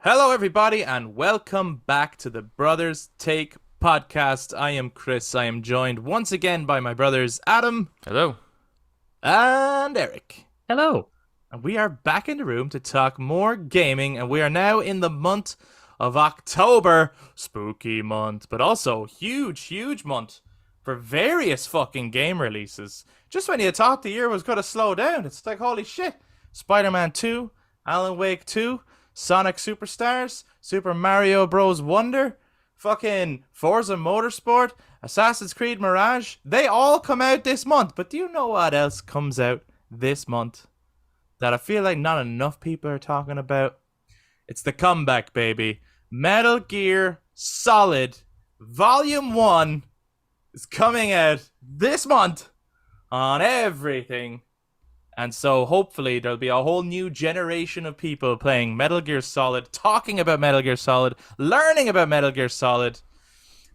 Hello, everybody, and welcome back to the Brothers Take podcast. I am Chris. I am joined once again by my brothers Adam Hello. and Eric. Hello. And we are back in the room to talk more gaming, and we are now in the month of October. Spooky month, but also huge month for various fucking game releases. Just when you thought the year was going to slow down, it's like, holy shit. Spider-Man 2, Alan Wake 2, Sonic Superstars, Super Mario Bros. Wonder, fucking Forza Motorsport, Assassin's Creed Mirage. They all come out this month. But do you know what else comes out this month that I feel like not enough people are talking about? It's the comeback, baby. Metal Gear Solid Volume 1 is coming out this month on everything. And so hopefully there'll be a whole new generation of people playing Metal Gear Solid, talking about Metal Gear Solid, learning about Metal Gear Solid.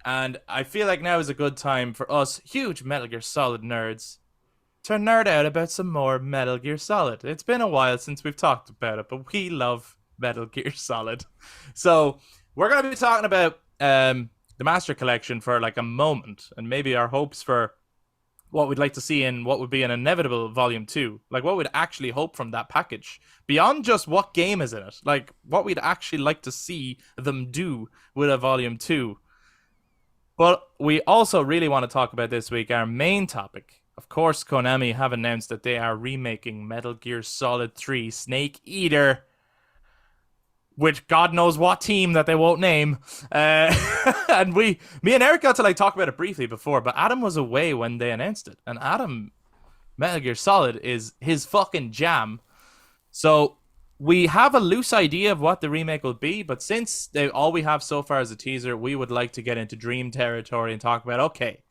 And I feel like now is a good time for us huge Metal Gear Solid nerds to nerd out about some more Metal Gear Solid. It's been a while since we've talked about it, but we love Metal Gear Solid. So we're going to be talking about the Master Collection for like a moment, and maybe our hopes for what we'd like to see in what would be an inevitable Volume 2. Like, what we'd actually hope from that package. Beyond just what game is in it. Like, what we'd actually like to see them do with a Volume 2. But we also really want to talk about this week our main topic. Of course, Konami have announced that they are remaking Metal Gear Solid 3 Snake Eater, which God knows what team that they won't name. And me and Eric got to like talk about it briefly before, but Adam was away when they announced it. And Adam, Metal Gear Solid is his fucking jam. So we have a loose idea of what the remake will be, but since all we have so far is a teaser, we would like to get into dream territory and talk about, okay,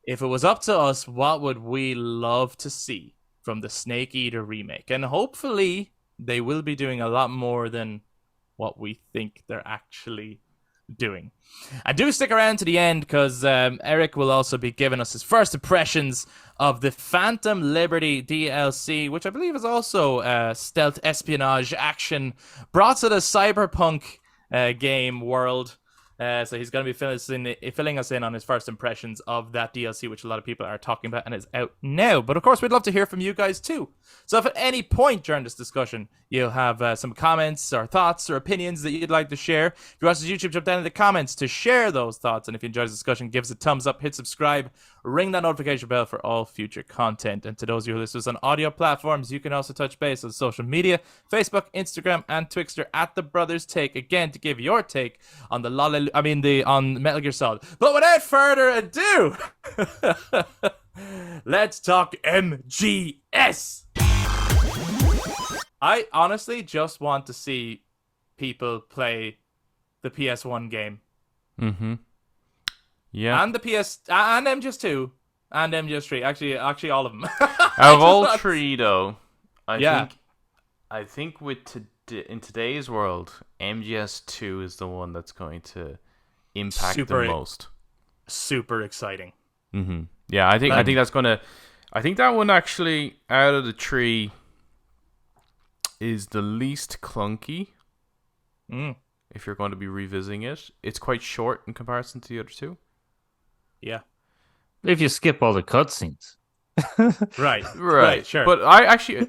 if it was up to us, what would we love to see from the Snake Eater remake? And hopefully they will be doing a lot more than what we think they're actually doing. And do stick around to the end, because Eric will also be giving us his first impressions of the Phantom Liberty DLC, which I believe is also stealth espionage action brought to the cyberpunk game world. So he's going to be filling us in on his first impressions of that DLC, which a lot of people are talking about and is out now. But of course, we'd love to hear from you guys too. So if at any point during this discussion you have some comments or thoughts or opinions that you'd like to share, if you watch this YouTube, jump down in the comments to share those thoughts. And if you enjoy this discussion, give us a thumbs up, hit subscribe, ring that notification bell for all future content. And to those of you who listen to us on audio platforms, you can also touch base on social media, Facebook, Instagram, and Twixter at The Brothers Take, again, to give your take on on Metal Gear Solid. But without further ado, let's talk MGS. I honestly just want to see people play the PS1 game. Mm-hmm. Yeah. And the PS and MGS2 and MGS3. Actually all of them. Out of all three, though, Yeah. I think in today's world, MGS2 is the one that's going to impact the most. Super exciting. Mm-hmm. Yeah, I think that's gonna. I think that one actually out of the three is the least clunky. If you're going to be revisiting it, it's quite short in comparison to the other two. Yeah. If you skip all the cutscenes. Right, sure. But I actually,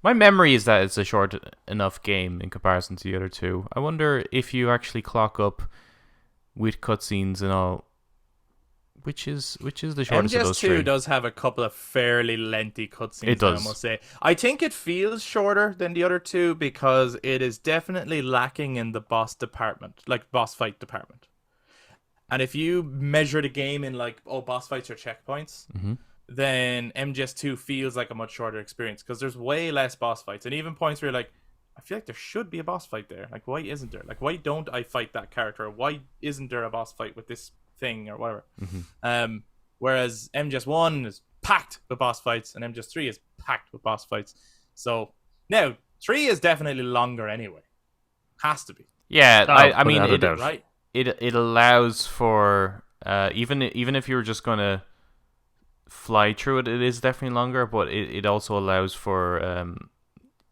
my memory is that it's a short enough game in comparison to the other two. I wonder if you actually clock up with cutscenes and all, which is the shortest of those three. MGS2 does have a couple of fairly lengthy cutscenes. It does. I must say. I think it feels shorter than the other two because it is definitely lacking in the boss fight department. And if you measure the game in boss fights or checkpoints, then MGS2 feels like a much shorter experience because there's way less boss fights. And even points where you're like, I feel like there should be a boss fight there. Like, why isn't there? Like, why don't I fight that character? Why isn't there a boss fight with this thing or whatever? Whereas MGS1 is packed with boss fights and MGS3 is packed with boss fights. So now 3 is definitely longer anyway. Has to be. Yeah, I mean, right? It allows for even if you were just gonna fly through it, it is definitely longer. But it also allows for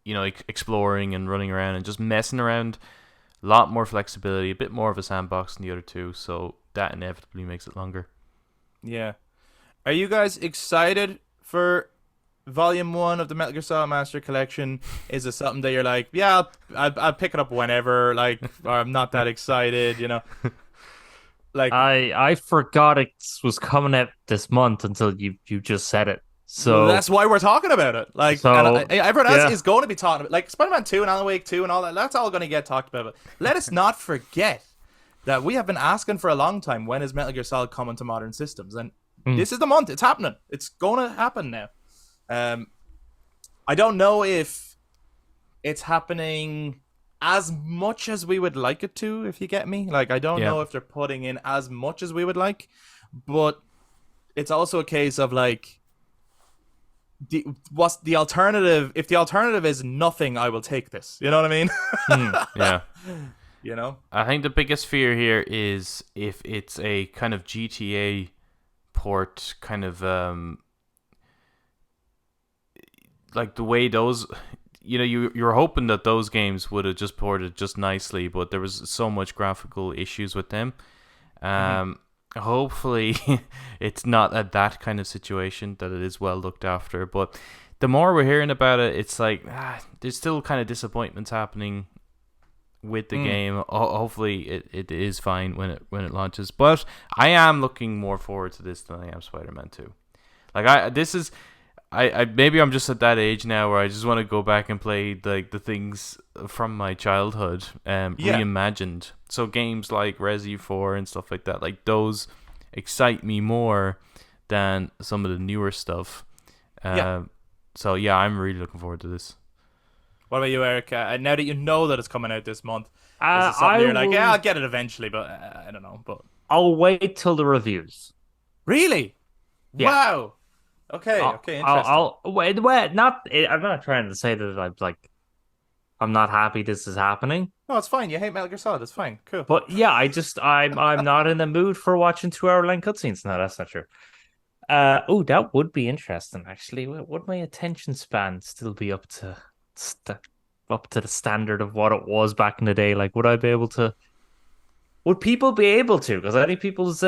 exploring and running around and just messing around. A lot more flexibility, a bit more of a sandbox than the other two, so that inevitably makes it longer. Yeah. Are you guys excited for Volume 1 of the Metal Gear Solid Master Collection? Is it something that you're like, yeah, I'll pick it up whenever, like, or I'm not that excited, you know? Like, I forgot it was coming out this month until you just said it. well, So that's why we're talking about it. Like, and so everyone else yeah. is going to be talking about, like, Spider-Man 2 and Alan Wake 2 and all that. That's all going to get talked about. But let us not forget that we have been asking for a long time, when is Metal Gear Solid coming to modern systems? And this is the month. It's happening. It's going to happen now. I don't know if it's happening as much as we would like it to, if you get me. Like, I don't know if they're putting in as much as we would like, but it's also a case of, like, what's the alternative? If the alternative is nothing, I will take this. You know what I mean? Yeah. You know? I think the biggest fear here is if it's a kind of GTA port, kind of like the way those, you were hoping that those games would have just ported just nicely, but there was so much graphical issues with them. Hopefully it's not at that kind of situation, that it is well looked after, but the more we're hearing about it, it's like there's still kind of disappointments happening with the game. Hopefully it is fine when it launches, but I am looking more forward to this than I am Spider-Man 2. Like I maybe I'm just at that age now where I just want to go back and play like the things from my childhood, reimagined. So games like Resi 4 and stuff like that, like those excite me more than some of the newer stuff. So yeah, I'm really looking forward to this. What about you, Eric? Now that you know that it's coming out this month, is it something you're like, yeah, I'll get it eventually, but I don't know. But I'll wait till the reviews. Really? Yeah. Wow. Okay, interesting. I'll wait. Not. I'm not trying to say that I'm not happy this is happening. No, it's fine. You hate Metal Gear Solid. It's fine. Cool. But yeah, I'm not in the mood for watching 2 hour long cutscenes. No, that's not true. That would be interesting actually. Would my attention span still be up to the standard of what it was back in the day? Like, would I be able to? Would people be able to? Because I think people's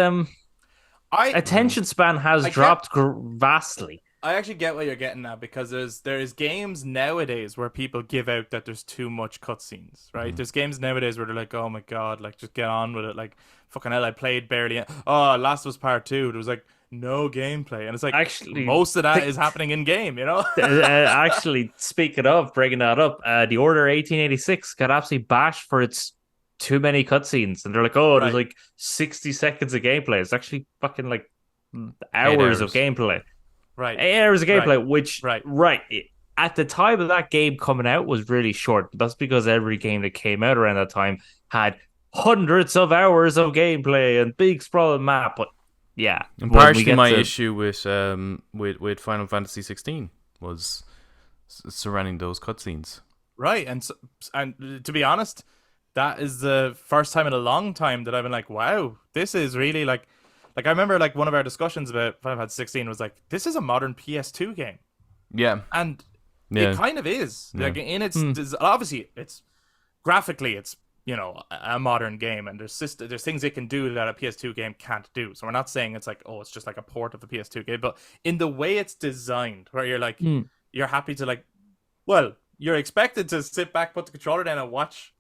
attention span has dropped vastly. I actually get what you're getting at, because there's games nowadays where people give out that there's too much cutscenes, right? There's games nowadays where they're like, oh my god, like just get on with it. Like, fucking hell, I played barely. Oh, Last was Part 2. There was like no gameplay, and it's like actually most of that is happening in game, you know. Actually, speaking of breaking that up, the Order 1886 got absolutely bashed for its too many cutscenes, and they're like, oh, there's like 60 seconds of gameplay. It's actually fucking like hours of gameplay. Right. 8 hours of gameplay, which right. At the time of that game coming out was really short, but that's because every game that came out around that time had hundreds of hours of gameplay and big sprawling map. But yeah, and partially my issue with Final Fantasy 16 was surrounding those cutscenes. Right, and to be honest, that is the first time in a long time that I've been like, wow, this is really like I remember like one of our discussions about Final Fantasy 16 was like, this is a modern PS2 game. Yeah. And it kind of is. Yeah. Like in its obviously it's graphically it's, you know, a modern game, and there's things it can do that a PS2 game can't do. So we're not saying it's like, oh, it's just like a port of the PS2 game, but in the way it's designed, where you're like you're happy to like, well, you're expected to sit back, put the controller down and watch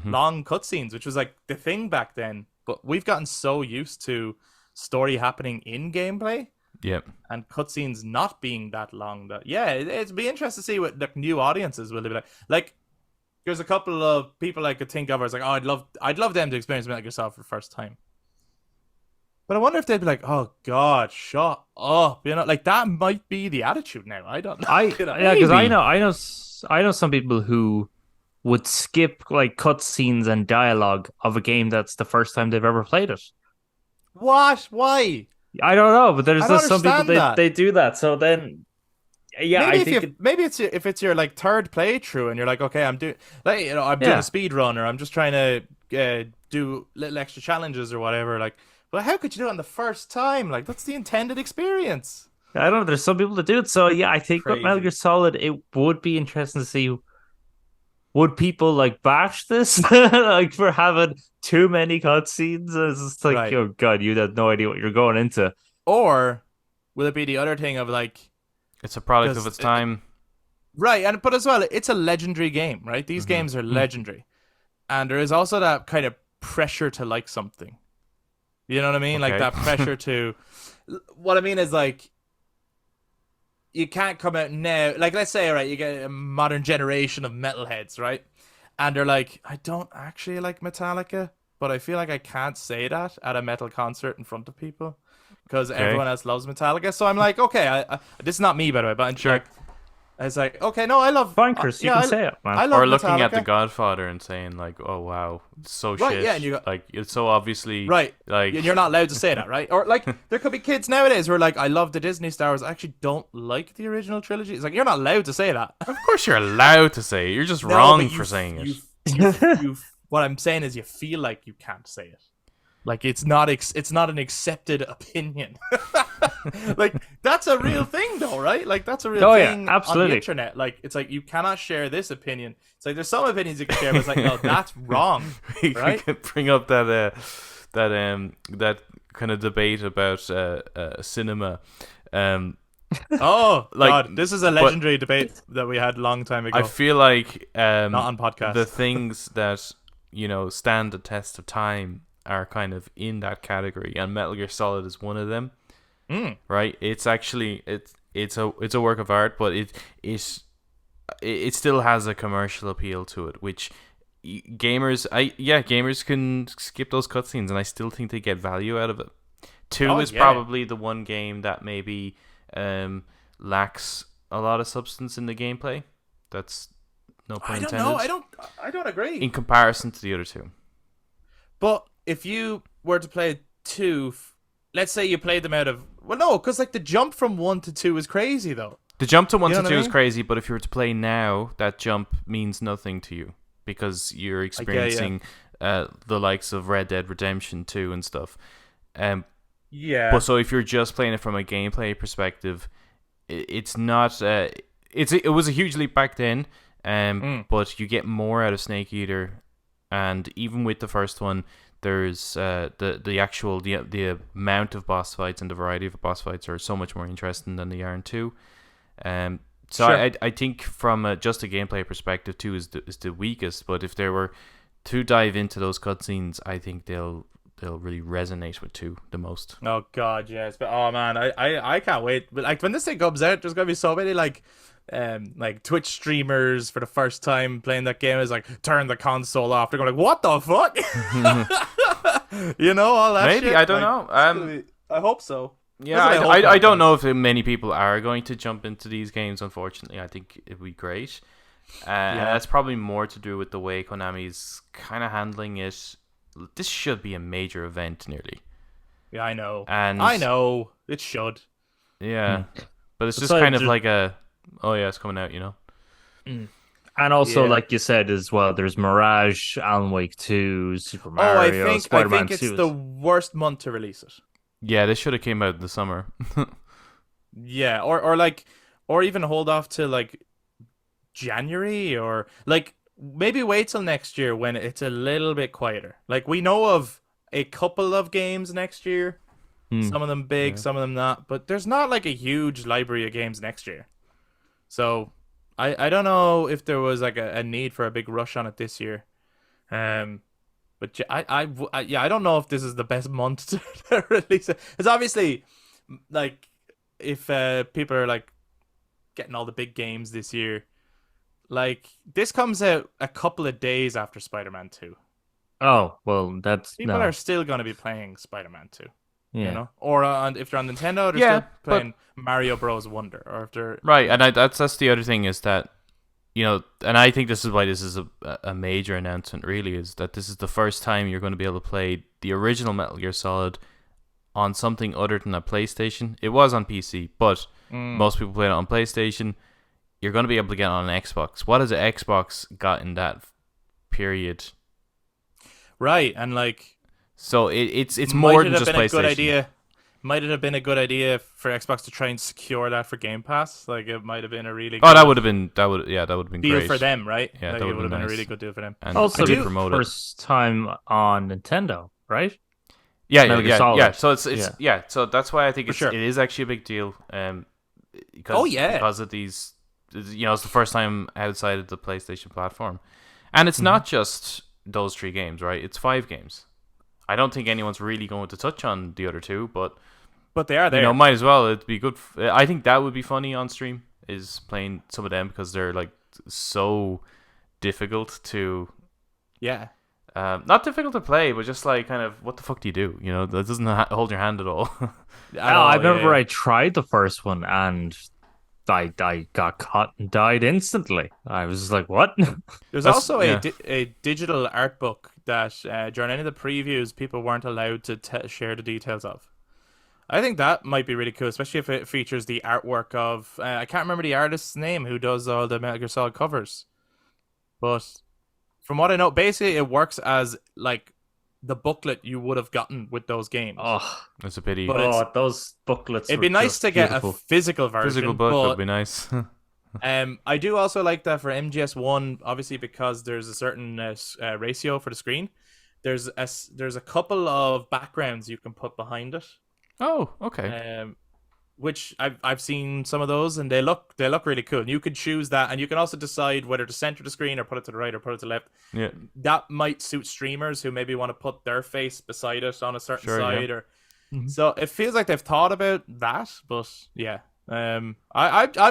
long cutscenes, which was like the thing back then. But we've gotten so used to story happening in gameplay, and cutscenes not being that long, that it'd be interesting to see what like new audiences will be like. Like, there's a couple of people I could think of where it's like, oh, I'd love them to experience Metal Gear Solid for the first time. But I wonder if they'd be like, oh god, shut up, you know, like that might be the attitude now. I don't know. Because I know some people who would skip like cutscenes and dialogue of a game that's the first time they've ever played it. What? Why? I don't know, but there's just some people they do that. So then, maybe if it's your like third playthrough and you're like, okay, I'm doing a speed run, or I'm just trying to do little extra challenges or whatever. Like, but how could you do it on the first time? Like, that's the intended experience. I don't know. There's some people that do it. So yeah, I think with Metal Gear Solid, it would be interesting to see would people like bash this like for having too many cutscenes? It's just like, Right. oh god, you have no idea what you're going into. Or will it be the other thing of like, It's a product of because its time. right, and but as well, it's a legendary game, right? These Hmm. games are legendary, and there is also that kind of pressure to like something. You know what I mean? Like Okay. that pressure to. What I mean is like you can't come out now. Like let's say, right, you get a modern generation of metalheads, right? And they're like, I don't actually like Metallica, but I feel like I can't say that at a metal concert in front of people because Okay. everyone else loves Metallica. So I'm like, okay, this is not me, by the way, but I'm Sure. like, it's like, okay, no, I love, Fine, Chris, you yeah, can say it, man. I love Or looking at The Metallica. Godfather and saying like, "Oh wow, it's so Right, shit." yeah, and you got Like it's so obviously right. like And you're not allowed to say that, right? Or like, there could be kids nowadays who are like, I love the Disney Star Wars. I actually don't like the original trilogy. It's like you're not allowed to say that. Of course, you're allowed to say it. You're just No, wrong but for saying it. You, what I'm saying is, you feel like you can't say it. Like it's not an accepted opinion. Like that's a real thing, though, right? Like that's a real Oh, yeah, thing on absolutely. the internet. Like it's like you cannot share this opinion. It's like there's some opinions you can share, but it's like no, that's wrong, We right? could bring up that kind of debate about cinema. Oh Like, God, this is a legendary debate that we had a long time ago. I feel like Not on podcast. the things that stand the test of time are kind of in that category, and Metal Gear Solid is one of them. Right? It's actually it's a work of art, but it still has a commercial appeal to it, which gamers can skip those cutscenes, and I still think they get value out of it. 2 Oh, is yeah. probably the one game that maybe lacks a lot of substance in the gameplay. That's no pun I don't intended. know. I don't agree. In comparison to the other two. But if you were to play 2, let's say you played them out of no, because like the jump from 1 to 2 is crazy though. The jump to 1 You know to what 2 I is mean? crazy, but if you were to play now, that jump means nothing to you because you're experiencing the likes of Red Dead Redemption 2 and stuff. Yeah. But so if you're just playing it from a gameplay perspective, it's not. It was a huge leap back then, but you get more out of Snake Eater, and even with the first one, there's the amount of boss fights and the variety of boss fights are so much more interesting than they are in 2. So Sure. I think from just a gameplay perspective, 2 is the weakest. But if they were to dive into those cutscenes, I think they'll really resonate with 2 the most. Oh God, yes. But oh man, I can't wait. But like when this thing comes out, there's gonna be so many like Twitch streamers for the first time playing that game is like turn the console off. They're going like, what the fuck? You know, all that Maybe, shit. I don't Like, know. it's gonna be- I hope so. Yeah, That's what I hope I don't happens. know if many people are going to jump into these games, unfortunately. I think it'd be great. That's probably more to do with the way Konami's kind of handling it. This should be a major event, nearly. Yeah, I know. And I know. It should. Yeah. But it's just like kind of just- like a, oh yeah, it's coming out, And also, Yeah. like you said as well, there's Mirage, Alan Wake 2, Super Oh, Mario, I Spider-Man think it's 2. the worst month to release it. Yeah, this should have came out in the summer. Yeah, or even hold off to like January, or like maybe wait till next year when it's a little bit quieter. Like we know of a couple of games next year, some of them big, some of them not, but there's not like a huge library of games next year. So I don't know if there was like a need for a big rush on it this year. But I don't know if this is the best month to release it. It's obviously like if people are like getting all the big games this year, like this comes out a couple of days after Spider-Man 2. Oh, well, that's People no. are still going to be playing Spider-Man 2, Yeah. you know? Or if they're on Nintendo, they're Yeah, still playing Mario Bros. Wonder, or if they're Right, and that's the other thing is that, and I think this is why this is a major announcement, really, is that this is the first time you're going to be able to play the original Metal Gear Solid on something other than a PlayStation. It was on PC, but most people played it on PlayStation. You're going to be able to get it on an Xbox. What has an Xbox got in that period? right, and like So it's might more it than have just been a PlayStation. good idea. might it have been a good idea for Xbox to try and secure that for Game Pass? Like it might have been a really Oh, good that would have been deal great for them, right? Yeah, Like that it would would have have been a nice. really good deal for them. And Also, promote it. first time on Nintendo, right? Yeah, Metal Gear yeah. Solid. So it's Yeah. yeah. So that's why I think sure. it is actually a big deal. Oh, yeah. Because of these, it's the first time outside of the PlayStation platform, and it's not just those 3 games, right? It's 5 games. I don't think anyone's really going to touch on the other 2, but they are there. might as well. It'd be good. I think that would be funny on stream, is playing some of them, because they're like so difficult to. Yeah. Not difficult to play, but just like kind of what the fuck do you do? That doesn't hold your hand at all. I remember I tried the first one and I got caught and died instantly. I was just like, what? There's also a digital art book that during any of the previews people weren't allowed to share the details of. I think that might be really cool, especially if it features the artwork of I can't remember the artist's name who does all the Metal Gear Solid covers, but from what I know, basically it works as like the booklet you would have gotten with those games. Oh, that's a pity. But those booklets. It'd be nice to get a physical version. Physical book would be nice. I do also like that for MGS1, obviously because there's a certain ratio for the screen. There's a couple of backgrounds you can put behind it. Oh, okay. Which I've seen some of those, and they look really cool. And you could choose that, and you can also decide whether to center the screen or put it to the right or put it to the left. Yeah, that might suit streamers who maybe want to put their face beside it on a certain side, yeah. or so it feels like they've thought about that. But yeah, I'm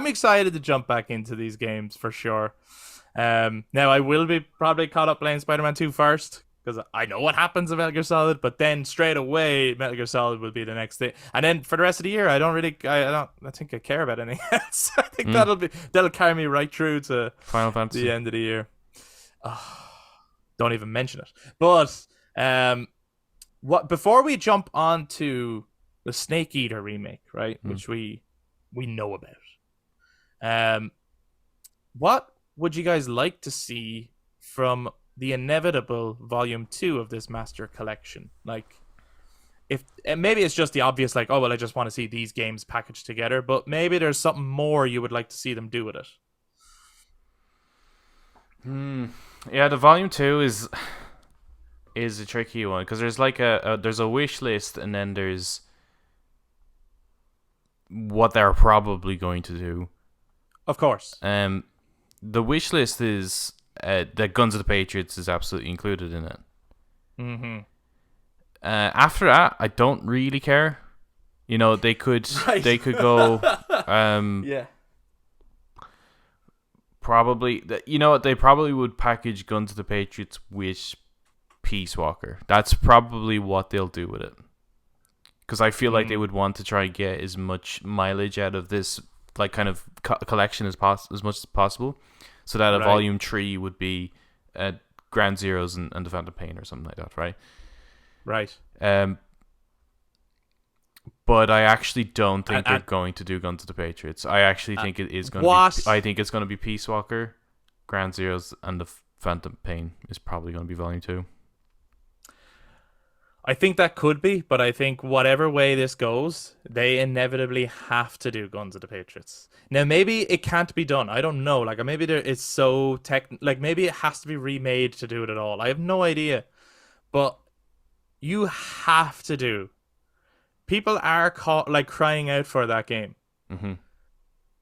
excited to jump back into these games for sure. Now I will be probably caught up playing Spider-Man 2 first, because I know what happens in Metal Gear Solid, but then straight away Metal Gear Solid will be the next thing, and then for the rest of the year I think I care about anything else. I think that'll carry me right through to Final Fantasy, the end of the year. Don't even mention it. But before we jump on to the Snake Eater remake, right, which we know about, what would you guys like to see from the inevitable Volume 2 of this Master Collection? Like, if maybe it's just the obvious, like, oh well, I just want to see these games packaged together, but maybe there's something more you would like to see them do with it. Yeah, the Volume 2 is a tricky one, because there's like there's a wish list, and then there's what they're probably going to do. Of course. The wish list is that Guns of the Patriots is absolutely included in it. Mm-hmm. After that, I don't really care. They could go. Yeah. Probably, they probably would package Guns of the Patriots with Peace Walker. That's probably what they'll do with it. Because I feel like they would want to try and get as much mileage out of this, like, kind of collection as much as possible, so that a Volume 3 would be Ground Zeroes and the Phantom Pain or something like that, right? Right. But I actually don't think they're going to do Guns of the Patriots. I actually think it is going to be... I think it's going to be Peace Walker, Ground Zeroes, and the Phantom Pain is probably going to be Volume 2. I think that could be, but I think whatever way this goes, they inevitably have to do Guns of the Patriots. Now, maybe it can't be done. I don't know. Like, maybe it's so maybe it has to be remade to do it at all. I have no idea. But you have to do. People are crying out for that game. Mm-hmm.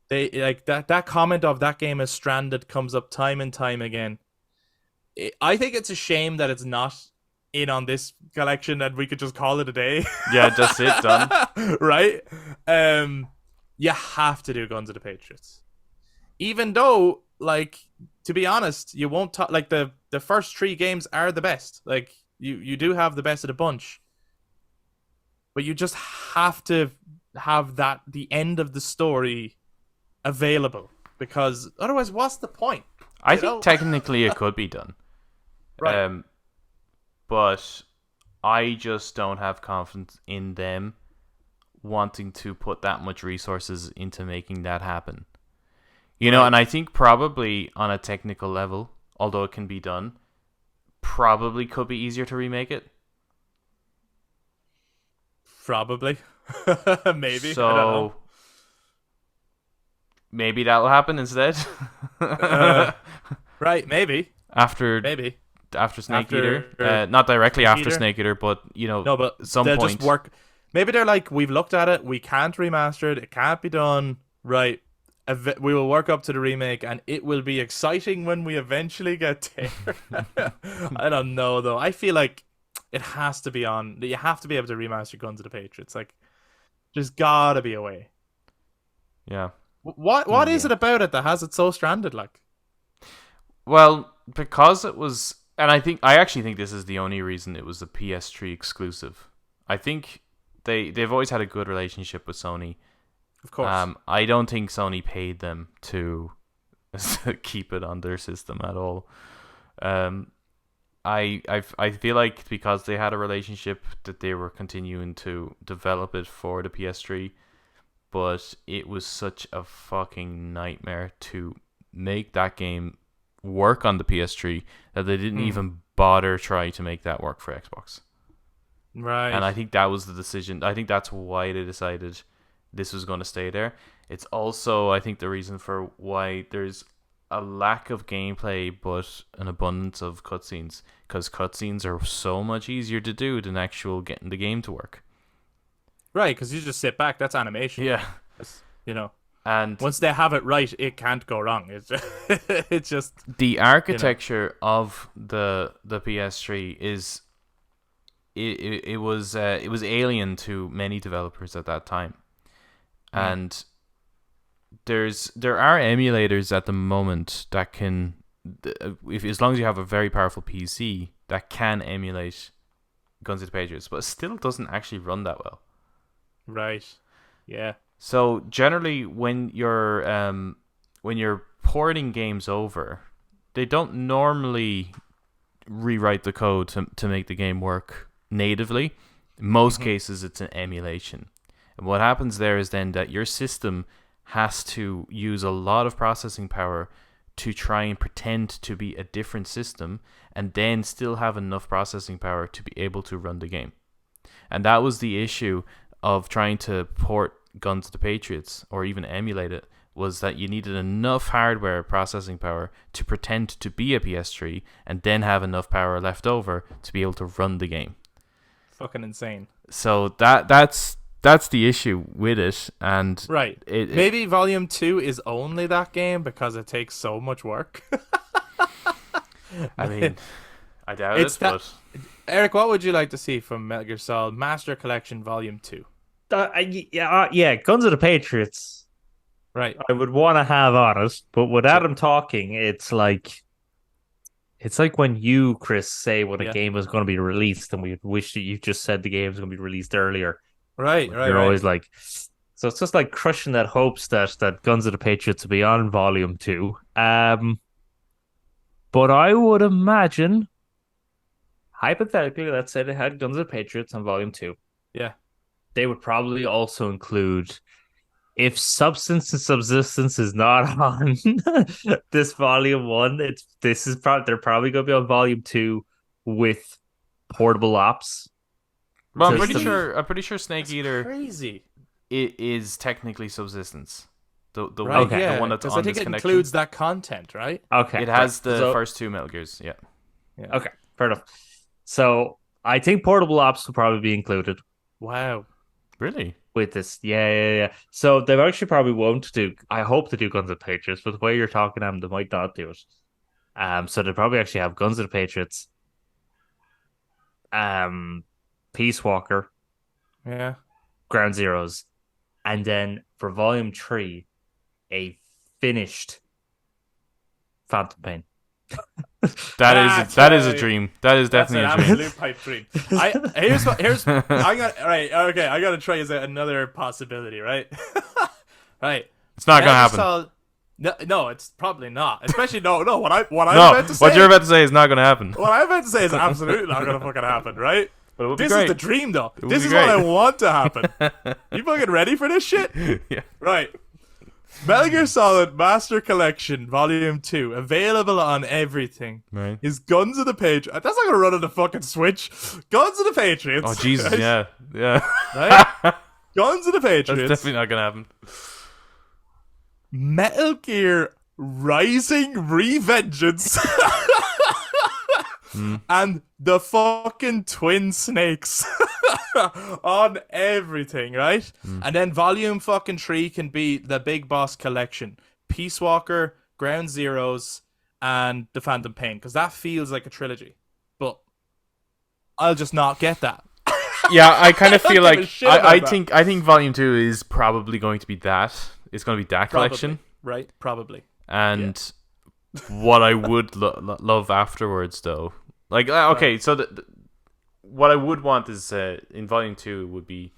They like that comment of that game is stranded comes up time and time again. I think it's a shame that it's not in on this collection and we could just call it a day. Yeah, that's it, done. Right? You have to do Guns of the Patriots. Even though, like, to be honest, you won't talk, like, the first 3 games are the best. Like, you do have the best of the bunch. But you just have to have the end of the story available, because otherwise what's the point? I think technically it could be done. Right. But I just don't have confidence in them wanting to put that much resources into making that happen. And I think probably on a technical level, although it can be done, probably could be easier to remake it. Probably. Maybe. I don't know. So maybe that'll happen instead. Right, maybe. after Maybe. Snake After Eater, not directly Snake after Eater? Snake Eater, but No, but at some they'll point. just work. Maybe they're like, we've looked at it, we can't remaster it, it can't be done. Right. We will work up to the remake, and it will be exciting when we eventually get there. I don't know, though. I feel like it has to be on. You have to be able to remaster Guns of the Patriots. Like, there's gotta be a way. Yeah. What is it about it that has it so stranded? Like, Well, because it was, and I actually think this is the only reason it was a PS3 exclusive. I think they've always had a good relationship with Sony. of course. I don't think Sony paid them to keep it on their system at all. I feel like because they had a relationship that they were continuing to develop it for the PS3, but it was such a fucking nightmare to make that game work on the PS3 that they didn't even bother try to make that work for Xbox. Right. And I think that was the decision. I think that's why they decided this was going to stay there. It's also, I think, the reason for why there's a lack of gameplay but an abundance of cutscenes, because cutscenes are so much easier to do than actual getting the game to work. Right, because you just sit back. That's animation. Yeah. You know. And Once they have it right, it can't go wrong. It's just the architecture of the PS3 is it was alien to many developers at that time, and there are emulators at the moment that can, if as long as you have a very powerful PC, that can emulate Guns of the Patriots, but it still doesn't actually run that well. right. Yeah. So generally, when you're porting games over, they don't normally rewrite the code to make the game work natively. In most cases, it's an emulation. And what happens there is then that your system has to use a lot of processing power to try and pretend to be a different system, and then still have enough processing power to be able to run the game. And that was the issue of trying to port Guns of the Patriots, or even emulate it, was that you needed enough hardware processing power to pretend to be a PS3 and then have enough power left over to be able to run the game. Fucking insane. So that's the issue with it, and Right. Maybe Volume 2 is only that game because it takes so much work. I mean, I doubt It's it, that- but Eric, what would you like to see from Metal Gear Solid Master Collection Volume 2? Yeah, Guns of the Patriots. Right. I would want to have on it, but with Adam talking, it's like when you, Chris, say when a game is going to be released, and we wish that you just said the game is going to be released earlier. Right. You're always like, so it's just like crushing that hopes that Guns of the Patriots will be on Volume 2. But I would imagine, hypothetically, let's say they had Guns of the Patriots on Volume 2. Yeah. They would probably also include, if Substance and Subsistence is not on this Volume 1, they're probably going to be on Volume 2 with Portable Ops. well, I'm System. pretty sure Snake Eater Crazy. is technically Subsistence. The Right. one, Yeah. the one that's Because on I think this it connection. includes that content, right? Okay. It has right. the So- first two Metal Gears. Yeah. Okay, fair enough. So I think Portable Ops will probably be included Wow. Really? with this. Yeah. So they actually probably won't do. I hope to do Guns of the Patriots, but the way you're talking to them, they might not do it. So they probably actually have Guns of the Patriots, Peace Walker, Yeah. Ground Zeroes, and then for Volume 3, a finished Phantom Pain. That is a dream. That is That's an definitely a dream. absolute pipe dream. I gotta try as another possibility, right? Right. It's not gonna Metal Gear happen. Solid- No, it's probably not. Especially no. What I'm No, about to say. what you're about to say is not gonna happen. What I'm about to say is absolutely not gonna fucking happen, right? But it would be This great. is the dream, though. would This be is what I great. want to happen. You fucking ready for this shit? Yeah. Right. Metal Gear Solid Master Collection Volume 2, available on everything, Right. is Guns of the Patriots. That's not going to run on the fucking Switch. Guns of the Patriots. Oh Jesus, right? yeah. Right? Guns of the That's Patriots, definitely not gonna happen. Metal Gear Rising Revengeance, and the fucking Twin Snakes on everything, right? And then Volume fucking 3 can be the Big Boss Collection, Peace Walker, Ground Zeroes, and the Phantom Pain, because that feels like a trilogy. But I'll just not get that. Yeah, I kind of feel don't give like a shit about I that. think Volume 2 is probably going to be that. It's going to be that collection. Probably, right? Probably. And what I would love afterwards, though, like okay, so what I would want is in Volume 2 would be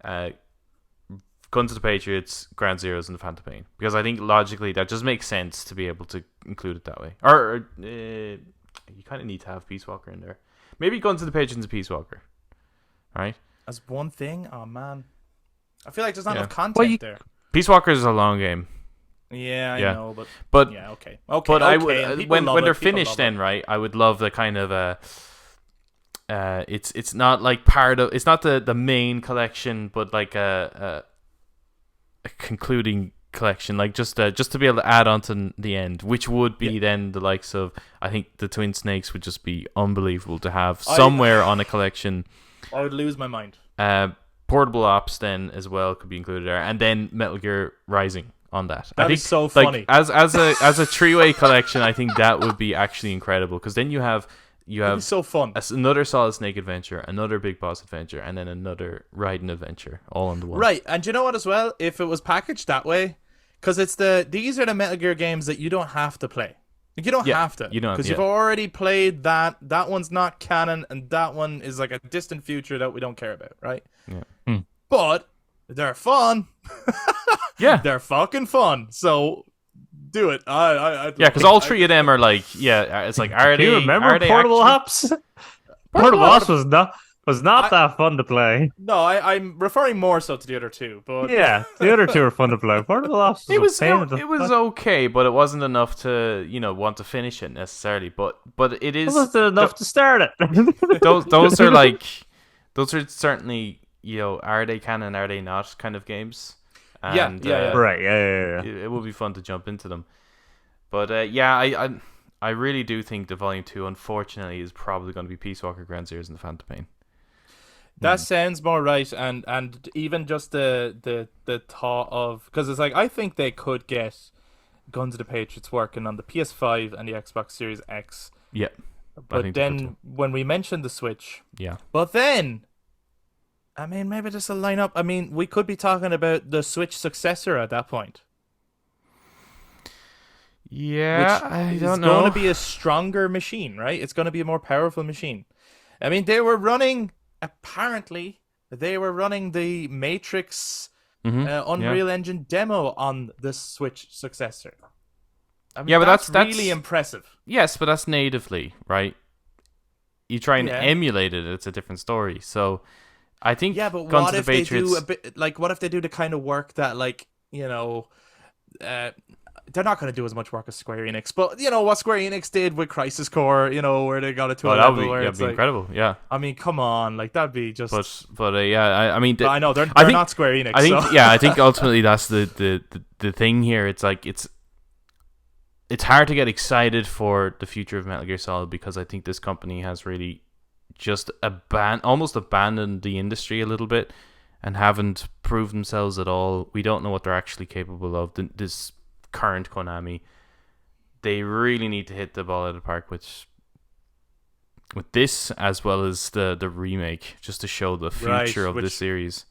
Guns of the Patriots, Ground Zeroes, and the Phantom Pain, because I think logically that just makes sense to be able to include it that way. Or you kind of need to have Peace Walker in there. Maybe Guns of the Patriots and Peace Walker, right? As one thing? Oh, man. I feel like there's not enough Well, content there. Peace Walker is a long game. Yeah, I Yeah. know, But yeah, okay. but I and would people when love they're it, people finished, love then it. right, I would love the kind of it's not like part of, it's not the main collection, but like a concluding collection, like just to be able to add on to the end, which would be then the likes of, I think the Twin Snakes would just be unbelievable to have somewhere on a collection. I would lose my mind. Portable Ops then as well could be included there, and then Metal Gear Rising on that. That I think is so like, funny. as a three-way collection, I think that would be actually incredible, because then you have It'd be so fun. another Solid Snake adventure, another Big Boss adventure, and then another Raiden adventure, all on the one. Right, and you know what as well? If it was packaged that way, because these are the Metal Gear games that you don't have to play. Like, you don't have to. you don't, because yeah. you've already played that. That one's not canon, and that one is like a distant future that we don't care about, right? Yeah. But they're fun. Yeah. They're fucking fun. So do it. Yeah, because all three of them are like, it's like, are Do you they? remember are they Portable actually- Ops? Portable Ops was not that fun to play. No, I'm referring more so to the other two. But Yeah, the other two were fun to play. Portable Ops was It was okay, but it wasn't enough to want to finish it necessarily. But it is. It wasn't enough to start it. those are like, those are certainly, are they canon, are they not kind of games. And, yeah. Right, yeah. It will be fun to jump into them. But I really do think the Volume 2, unfortunately, is probably going to be Peace Walker, Ground Zeroes, and the Phantom Pain. that sounds more right, and even just the thought of, because it's like, I think they could get Guns of the Patriots working on the PS5 and the Xbox Series X. Yeah. But then when we mentioned the Switch, Yeah. but then, I mean, maybe this will line up. I mean, we could be talking about the Switch successor at that point. Yeah, Which I is don't know. going to be a stronger machine, right? It's going to be a more powerful machine. I mean, apparently, they were running the Matrix Unreal Engine demo on the Switch successor. I mean, Yeah, but that's really impressive. Yes, but that's natively, right? You try and Yeah. emulate it, it's a different story. So I think Yeah, but Guns what of if the they Patriots, do a bit like, what if they do the kind of work that, like, they're not going to do as much work as Square Enix, but what Square Enix did with Crisis Core, where they got it to a that level would be, where yeah, it's be like, incredible. Yeah, I mean, come on, like, that'd be just. but I mean, But I know they're I think- not Square Enix. I think so. I think ultimately that's the thing here. It's like it's hard to get excited for the future of Metal Gear Solid, because I think this company has really just almost abandoned the industry a little bit and haven't proved themselves at all. We don't know what they're actually capable of. This current Konami, they really need to hit the ball out of the park with this, as well as the remake, just to show the future of the series.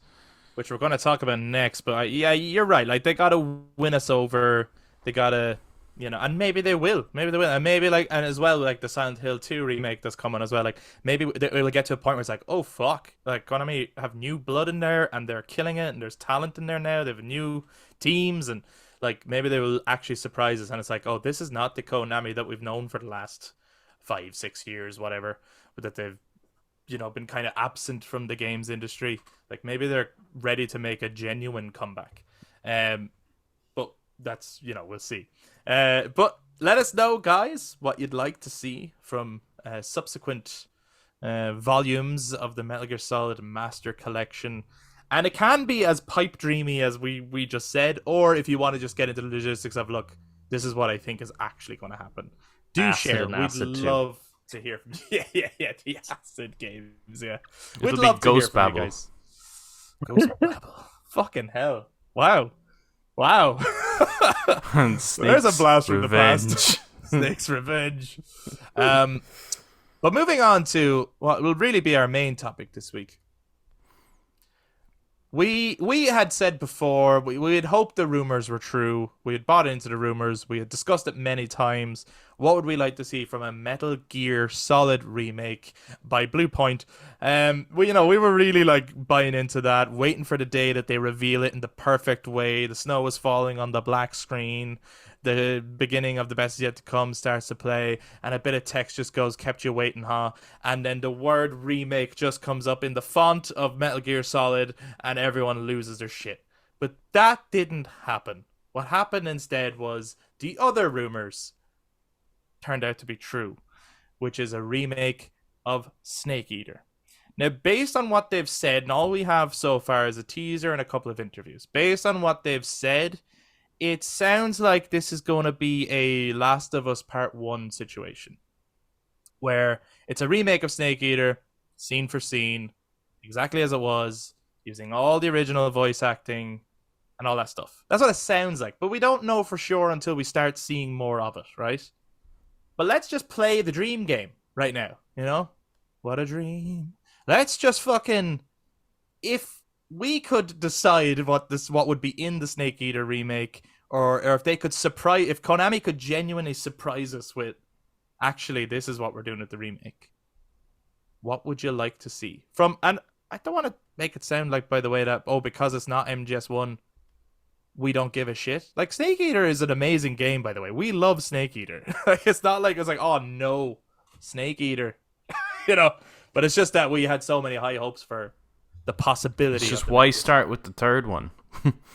Which we're going to talk about next, but yeah, you're right. Like, they got to win us over. They got to, and maybe they will. Maybe they will. And maybe, like, and as well, like the Silent Hill 2 remake that's coming as well. Like, maybe it will get to a point where it's like, oh, fuck. Like, Konami have new blood in there, and they're killing it, and there's talent in there now. They have new teams, and, like, maybe they will actually surprise us. And it's like, oh, this is not the Konami that we've known for the last 5-6 years, whatever. But that they've, been kind of absent from the games industry. Like, maybe they're ready to make a genuine comeback. But that's, we'll see. But let us know, guys, what you'd like to see from subsequent volumes of the Metal Gear Solid Master Collection. And it can be as pipe dreamy as we just said, or if you want to just get into the logistics of, look, this is what I think is actually going to happen. Do Acid share. and We'd acid too. love to hear from you. Yeah, the acid games, yeah. We'd It'll love be to hear Ghost from you Babble. guys. Ghost Babble. Fucking hell. Wow. And There's a Snake's blast from the Revenge. past. Snake's Revenge. But moving on to what will really be our main topic this week. We had said before, we had hoped the rumors were true. We had bought into the rumors. We had discussed it many times. What would we like to see from a Metal Gear Solid remake by Bluepoint? We were really like buying into that, waiting for the day that they reveal it in the perfect way. The snow was falling on the black screen. The beginning of The Best Is Yet to Come starts to play, and a bit of text just goes, kept you waiting, huh? And then the word remake just comes up in the font of Metal Gear Solid, and everyone loses their shit. But that didn't happen. What happened instead was the other rumors turned out to be true, which is a remake of Snake Eater. Now, based on what they've said, and all we have so far is a teaser and a couple of interviews, based on what they've said, it sounds like this is going to be a Last of Us Part 1 situation, where it's a remake of Snake Eater, scene for scene, exactly as it was, using all the original voice acting and all that stuff. That's what it sounds like, but we don't know for sure until we start seeing more of it, right? But let's just play the dream game right now, you know? What a dream. Let's just fucking... If we could decide what would be in the Snake Eater remake, or if they could surprise... If Konami could genuinely surprise us with, actually, this is what we're doing with the remake, what would you like to see? And I don't want to make it sound like, by the way, that, because it's not MGS1, we don't give a shit. Like, Snake Eater is an amazing game, by the way. We love Snake Eater. It's not like it's like, oh no, Snake Eater, But it's just that we had so many high hopes for the possibility. It's just why start with the third one,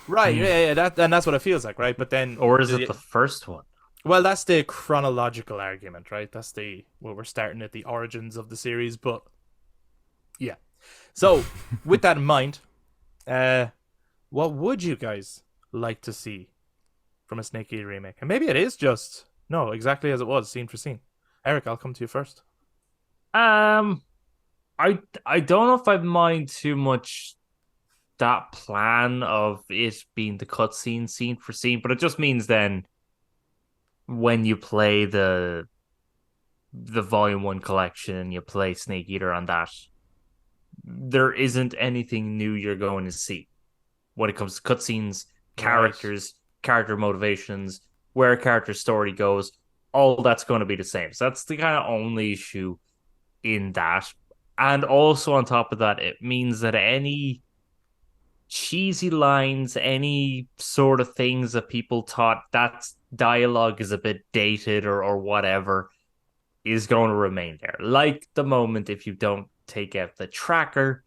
right? Yeah. That's what it feels like, right? But then, or is it the first one? Well, that's the chronological argument, right? That's we're starting at the origins of the series, but yeah. So, with that in mind, what would you guys like to see from a Snake Eater remake? And maybe it is just exactly as it was, scene for scene. Eric, I'll come to you first. I don't know if I mind too much that plan of it being the cutscene scene for scene, but it just means then when you play the Volume 1 collection and you play Snake Eater on that, there isn't anything new you're going to see when it comes to cutscenes, characters, character motivations, where a character's story goes. All that's going to be the same. So that's the kind of only issue in that. And also on top of that, it means that any cheesy lines, any sort of things that people thought that dialogue is a bit dated or whatever, is going to remain there. Like the moment if you don't take out the tracker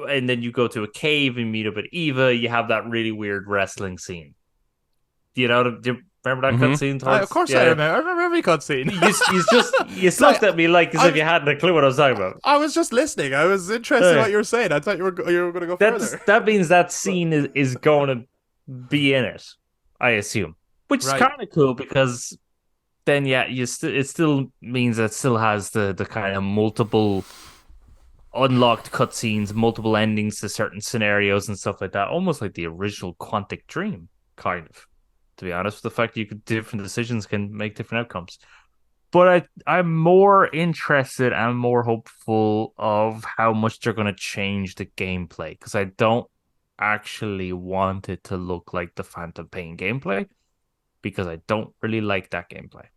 and then you go to a cave and meet up with Eva, you have that really weird wrestling scene. Do you remember that cutscene? Of course, yeah. I remember. I remember every cutscene. You looked at me like as if you hadn't a clue what I was talking about. I was just listening. I was interested in what you were saying. I thought you were going to go further. That means that scene is going to be in it, I assume, which is kind of cool because then it still means that it still has the kind of multiple unlocked cutscenes, multiple endings to certain scenarios and stuff like that, almost like the original Quantic Dream, kind of. To be honest, the fact that different decisions can make different outcomes. But I'm more interested and more hopeful of how much they're going to change the gameplay, because I don't actually want it to look like the Phantom Pain gameplay, because I don't really like that gameplay.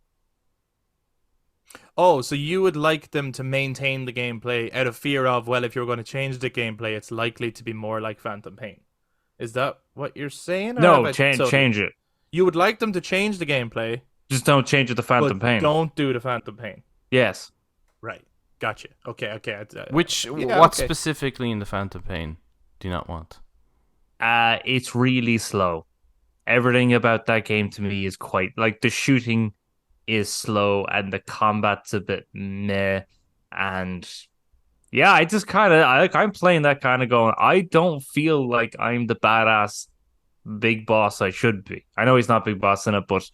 Oh, so you would like them to maintain the gameplay out of fear of, well, if you're going to change the gameplay, it's likely to be more like Phantom Pain. Is that what you're saying? No, change it. You would like them to change the gameplay. Just don't change it to Phantom Pain. Don't do the Phantom Pain. Yes. Right. Gotcha. Okay. What specifically in the Phantom Pain do you not want? It's really slow. Everything about that game to me is quite... Like, the shooting is slow and the combat's a bit meh. And Yeah, I just kind of I'm playing that kind of going. I don't feel like I'm the badass big boss I should be. I know he's not big boss in it, but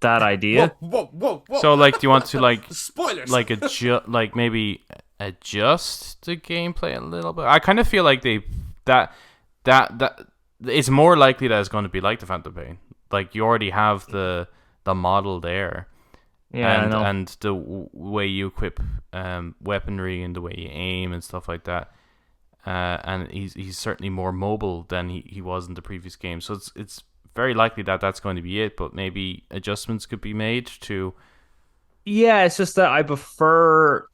that idea. Whoa, whoa, whoa, whoa! So like, do you want to Spoilers. like maybe adjust the gameplay a little bit? I kind of feel like that that it's more likely that it's going to be like the Phantom Pain. Like you already have the model there, Yeah, I know. and the way you equip weaponry and the way you aim and stuff like that. And he's certainly more mobile than he was in the previous game. So it's very likely that that's going to be it. But maybe adjustments could be made to. Yeah, it's just that I prefer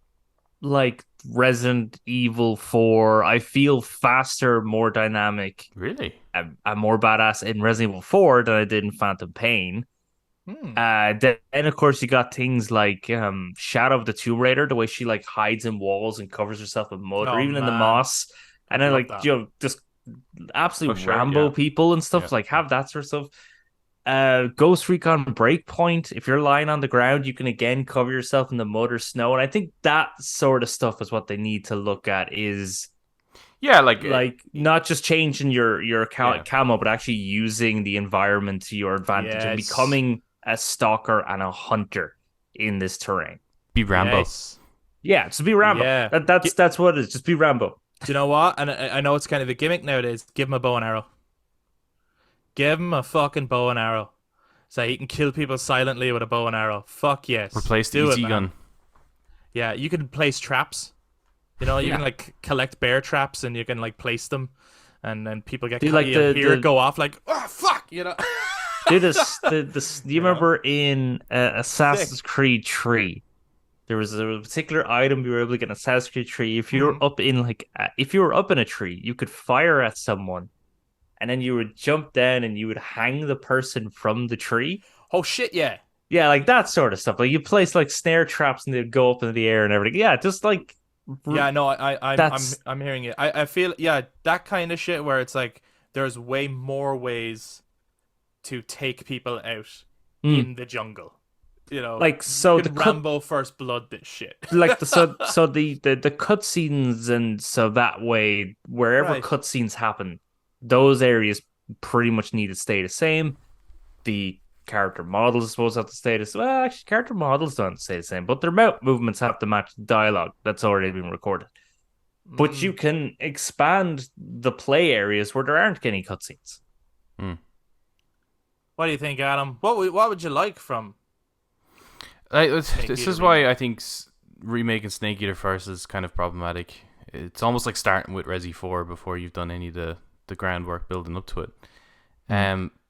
like Resident Evil 4. I feel faster, more dynamic, Really? and more badass in Resident Evil 4 than I did in Phantom Pain. Then of course you got things like Shadow of the Tomb Raider, the way she like hides in walls and covers herself with mud, or Oh even in the man, moss, and then love like that. just absolute Oh, sure, Rambo yeah. people and stuff. Yeah. Like have that sort of stuff. Ghost Recon Breakpoint. If you're lying on the ground, you can again cover yourself in the mud or snow, and I think that sort of stuff is what they need to look at. Is Yeah, like not just changing your yeah. camo, but actually using the environment to your advantage and Yes. becoming a stalker and a hunter in this terrain. Be Rambo. Yes. Yeah, just be Rambo. Yeah. That's what it is. Just be Rambo. Do you know what? And I know it's kind of a gimmick nowadays. Give him a bow and arrow. Give him a fucking bow and arrow. So he can kill people silently with a bow and arrow. Fuck yes. Replace the Do it, easy man. gun. Yeah, you can place traps. You know, you Yeah. can like collect bear traps and you can like place them, and then people get Do caught. like You hear the it go off like, oh fuck, you know. do this the do you remember in Assassin's Creed 3? There was a particular item you were able to get in Assassin's Creed 3. If you were up in if you were up in a tree, you could fire at someone, and then you would jump down and you would hang the person from the tree. Oh shit, yeah. Yeah, like that sort of stuff. Like you place like snare traps and they'd go up into the air and everything. Yeah, just like Yeah, no, I'm that's I'm hearing it. I feel yeah, that kind of shit where it's like there's way more ways to take people out in the jungle. You know, like so you the can Rambo First Blood this shit. like the so the cutscenes, and so that way wherever Right. cutscenes happen, those areas pretty much need to stay the same. The character models are supposed to have to stay the same. Well, actually, character models don't stay the same, but their mouth movements have to match the dialogue that's already been recorded. But you can expand the play areas where there aren't any cutscenes. What do you think, Adam? What would you like from? This Eater is why I think remaking Snake Eater first is kind of problematic. It's almost like starting with Resi 4 before you've done any of the groundwork building up to it.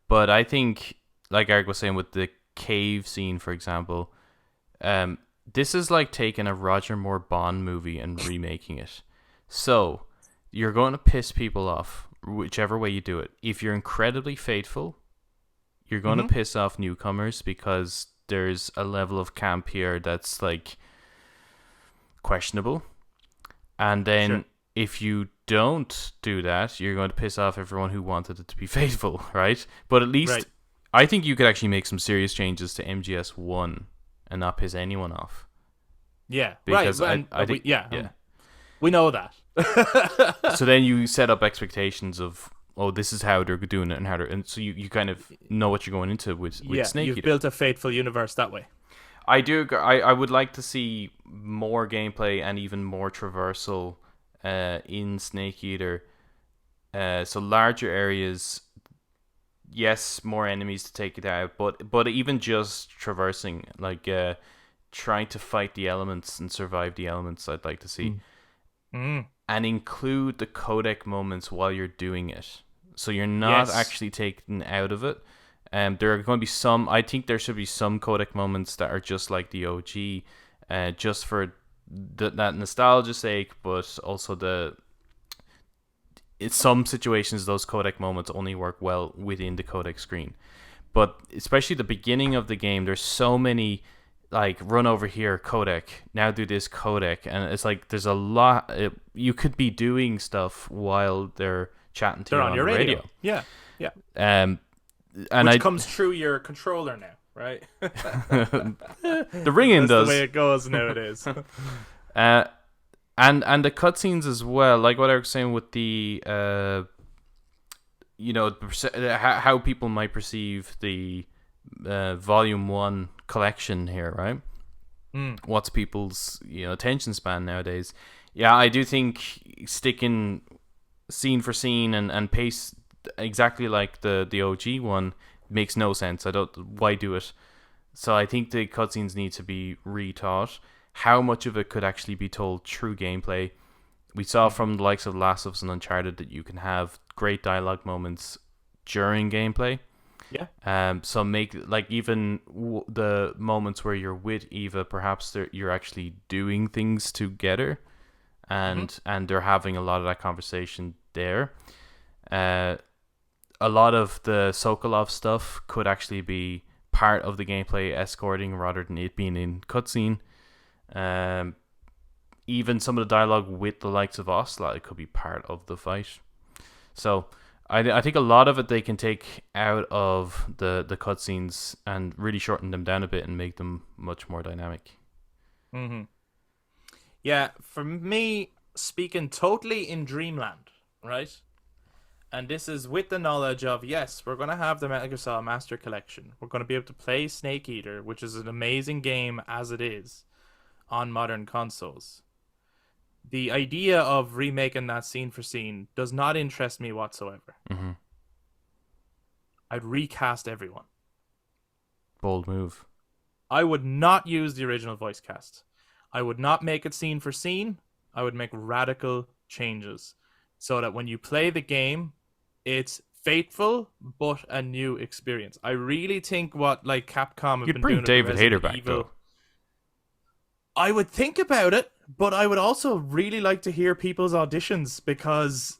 But I think, like Eric was saying with the cave scene, for example, this is like taking a Roger Moore Bond movie and remaking it. So you're going to piss people off whichever way you do it. If you're incredibly faithful, you're going to piss off newcomers because there's a level of camp here that's like questionable. And then if you don't do that, you're going to piss off everyone who wanted it to be faithful, right? But at least I think you could actually make some serious changes to MGS1 and not piss anyone off. Yeah, Because right. I think, We know that. So then you set up expectations of, oh, this is how they're doing it and so you kind of know what you're going into with Snake you've Eater. built a faithful universe that way. I do. I would like to see more gameplay and even more traversal in Snake Eater. So larger areas, yes, more enemies to take it out, but even just traversing, like trying to fight the elements and survive the elements, I'd like to see. And include the codec moments while you're doing it. So you're not actually taken out of it. There are going to be some, I think there should be some codec moments that are just like the OG, just for that nostalgia sake, but also in some situations those codec moments only work well within the codec screen. But especially the beginning of the game, there's so many like run over here codec, now do this codec, and it's like there's a lot you could be doing stuff while they're chatting to you on your radio. Yeah. And which comes through your controller now, right? the ringing That's does the way it goes nowadays. and And the cutscenes as well, like what I was saying with the how people might perceive the Volume 1 collection here, right? What's people's attention span nowadays? Yeah, I do think sticking scene for scene and pace exactly like the OG one makes no sense. Why do it? So I think the cutscenes need to be retaught. How much of it could actually be told through gameplay? We saw from the likes of Last of Us and Uncharted that you can have great dialogue moments during gameplay. Yeah. So make even the moments where you're with Eva, perhaps you're actually doing things together, and they're having a lot of that conversation there. A lot of the Sokolov stuff could actually be part of the gameplay escorting rather than it being in cutscene. Even some of the dialogue with the likes of Osla, it could be part of the fight. So I think a lot of it they can take out of the cutscenes and really shorten them down a bit and make them much more dynamic. Yeah, for me, speaking totally in Dreamland, right? And this is with the knowledge of, yes, we're going to have the Metal Gear Solid Master Collection. We're going to be able to play Snake Eater, which is an amazing game as it is, on modern consoles. The idea of remaking that scene for scene does not interest me whatsoever. I'd recast everyone. Bold move. I would not use the original voice cast. I would not make it scene for scene. I would make radical changes so that when you play the game, it's faithful but a new experience. I really think what Capcom have You'd been bring doing David with Hayter Resident back Evil, though. I would think about it, but I would also really like to hear people's auditions because,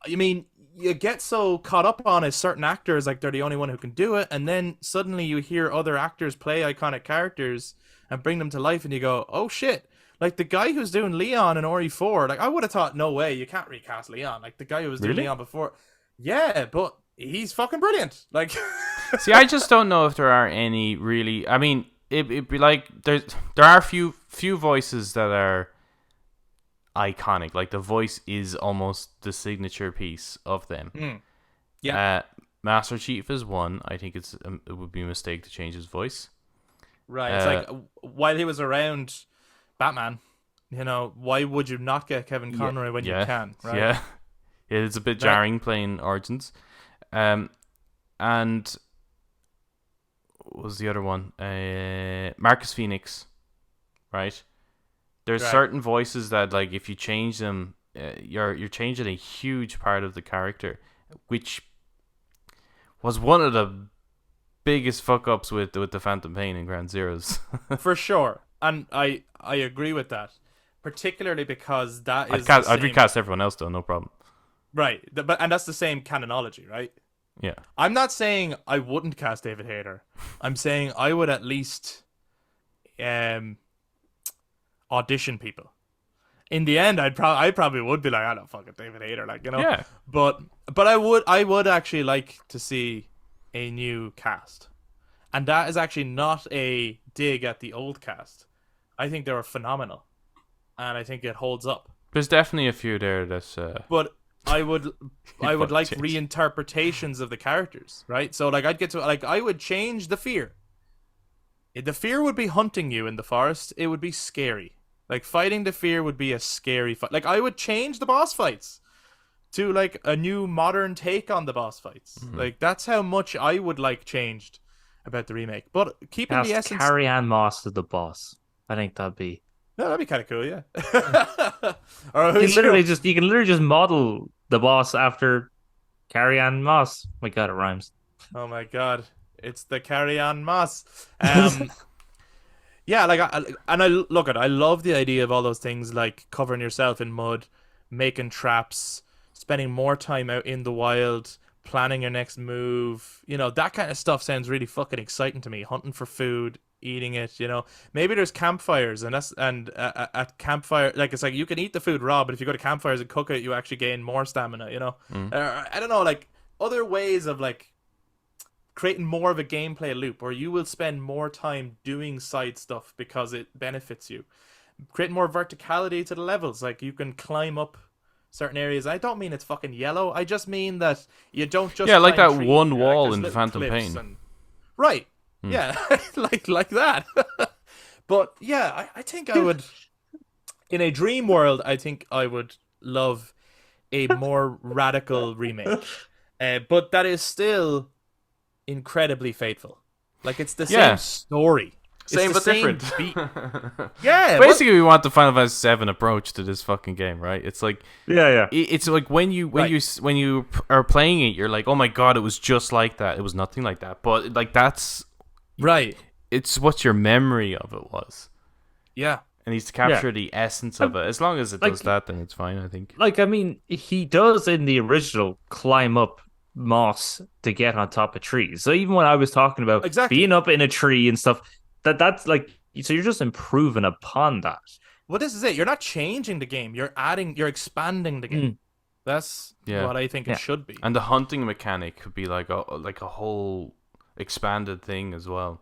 I mean, you get so caught up on as certain actors like they're the only one who can do it, and then suddenly you hear other actors play iconic characters and bring them to life, and you go, oh shit. Like the guy who's doing Leon in Ori 4, I would have thought, no way, you can't recast Leon. Like the guy who was doing Leon before. Yeah, but he's fucking brilliant. See, I just don't know if there are any really. I mean, it'd be like there are few voices that are iconic. Like the voice is almost the signature piece of them. Yeah. Master Chief is one. I think it would be a mistake to change his voice. Right. It's like while he was around Batman, why would you not get Kevin Conroy when you can, right? Yeah. It's a bit jarring playing Origins. And what was the other one? Marcus Phoenix, right? There's certain voices that, like, if you change them, you're changing a huge part of the character, which was one of the biggest fuck ups with the Phantom Pain and Ground Zeroes. For sure, and I agree with that, particularly because I'd recast everyone else though, no problem. Right, and that's the same canonology, right? Yeah. I'm not saying I wouldn't cast David Hayter. I'm saying I would at least audition people. In the end, I probably would be like, I don't fucking David Hayter, Yeah. But I would actually like to see a new cast, and that is actually not a dig at the old cast. I think they were phenomenal, and I think it holds up. There's definitely a few there that's. But I would like change. reinterpretations of the characters, right? So I would change the fear. The fear would be hunting you in the forest. It would be scary. Like fighting the fear would be a scary fight. Like I would change the boss fights to like a new modern take on the boss fights. Like that's how much I would like changed about the remake. But keeping the essence. Carrie Ann Moss as the boss. I think that'd be. No, that'd be kind of cool, yeah. You can literally just model the boss after Carrie Ann Moss. My God, it rhymes. Oh my God, it's the Carrie Ann Moss. Yeah, I love the idea of all those things like covering yourself in mud, making traps, spending more time out in the wild, planning your next move. That kind of stuff sounds really fucking exciting to me. Hunting for food, eating it. Maybe there's campfires, and at campfire, like it's like you can eat the food raw, but if you go to campfires and cook it, you actually gain more stamina. I don't know, like other ways of like creating more of a gameplay loop where you will spend more time doing side stuff because it benefits you. creating more verticality to the levels. Like you can climb up certain areas. I don't mean it's fucking yellow. I just mean that you don't just like climb that trees, one like, wall there's in little Phantom cliffs Pain. Right. Yeah, like that. But yeah, I think I would, in a dream world, I think I would love a more radical remake. But that is still incredibly faithful. Like it's the same story. Same it's but the same different. beat. Yeah. Basically, we want the Final Fantasy VII approach to this fucking game, right? It's like Yeah. it's like when you are playing it, you're like, oh my god, it was just like that. It was nothing like that. But like that's right. It's what your memory of it was. Yeah. And he's to capture the essence of it. As long as it does that, then it's fine, I think. Like, I mean, he does in the original climb up moss to get on top of trees. So even when I was talking about being up in a tree and stuff, that's like, so you're just improving upon that. Well, this is it. You're not changing the game. You're expanding the game. That's what I think it should be. And the hunting mechanic could be like a whole expanded thing as well.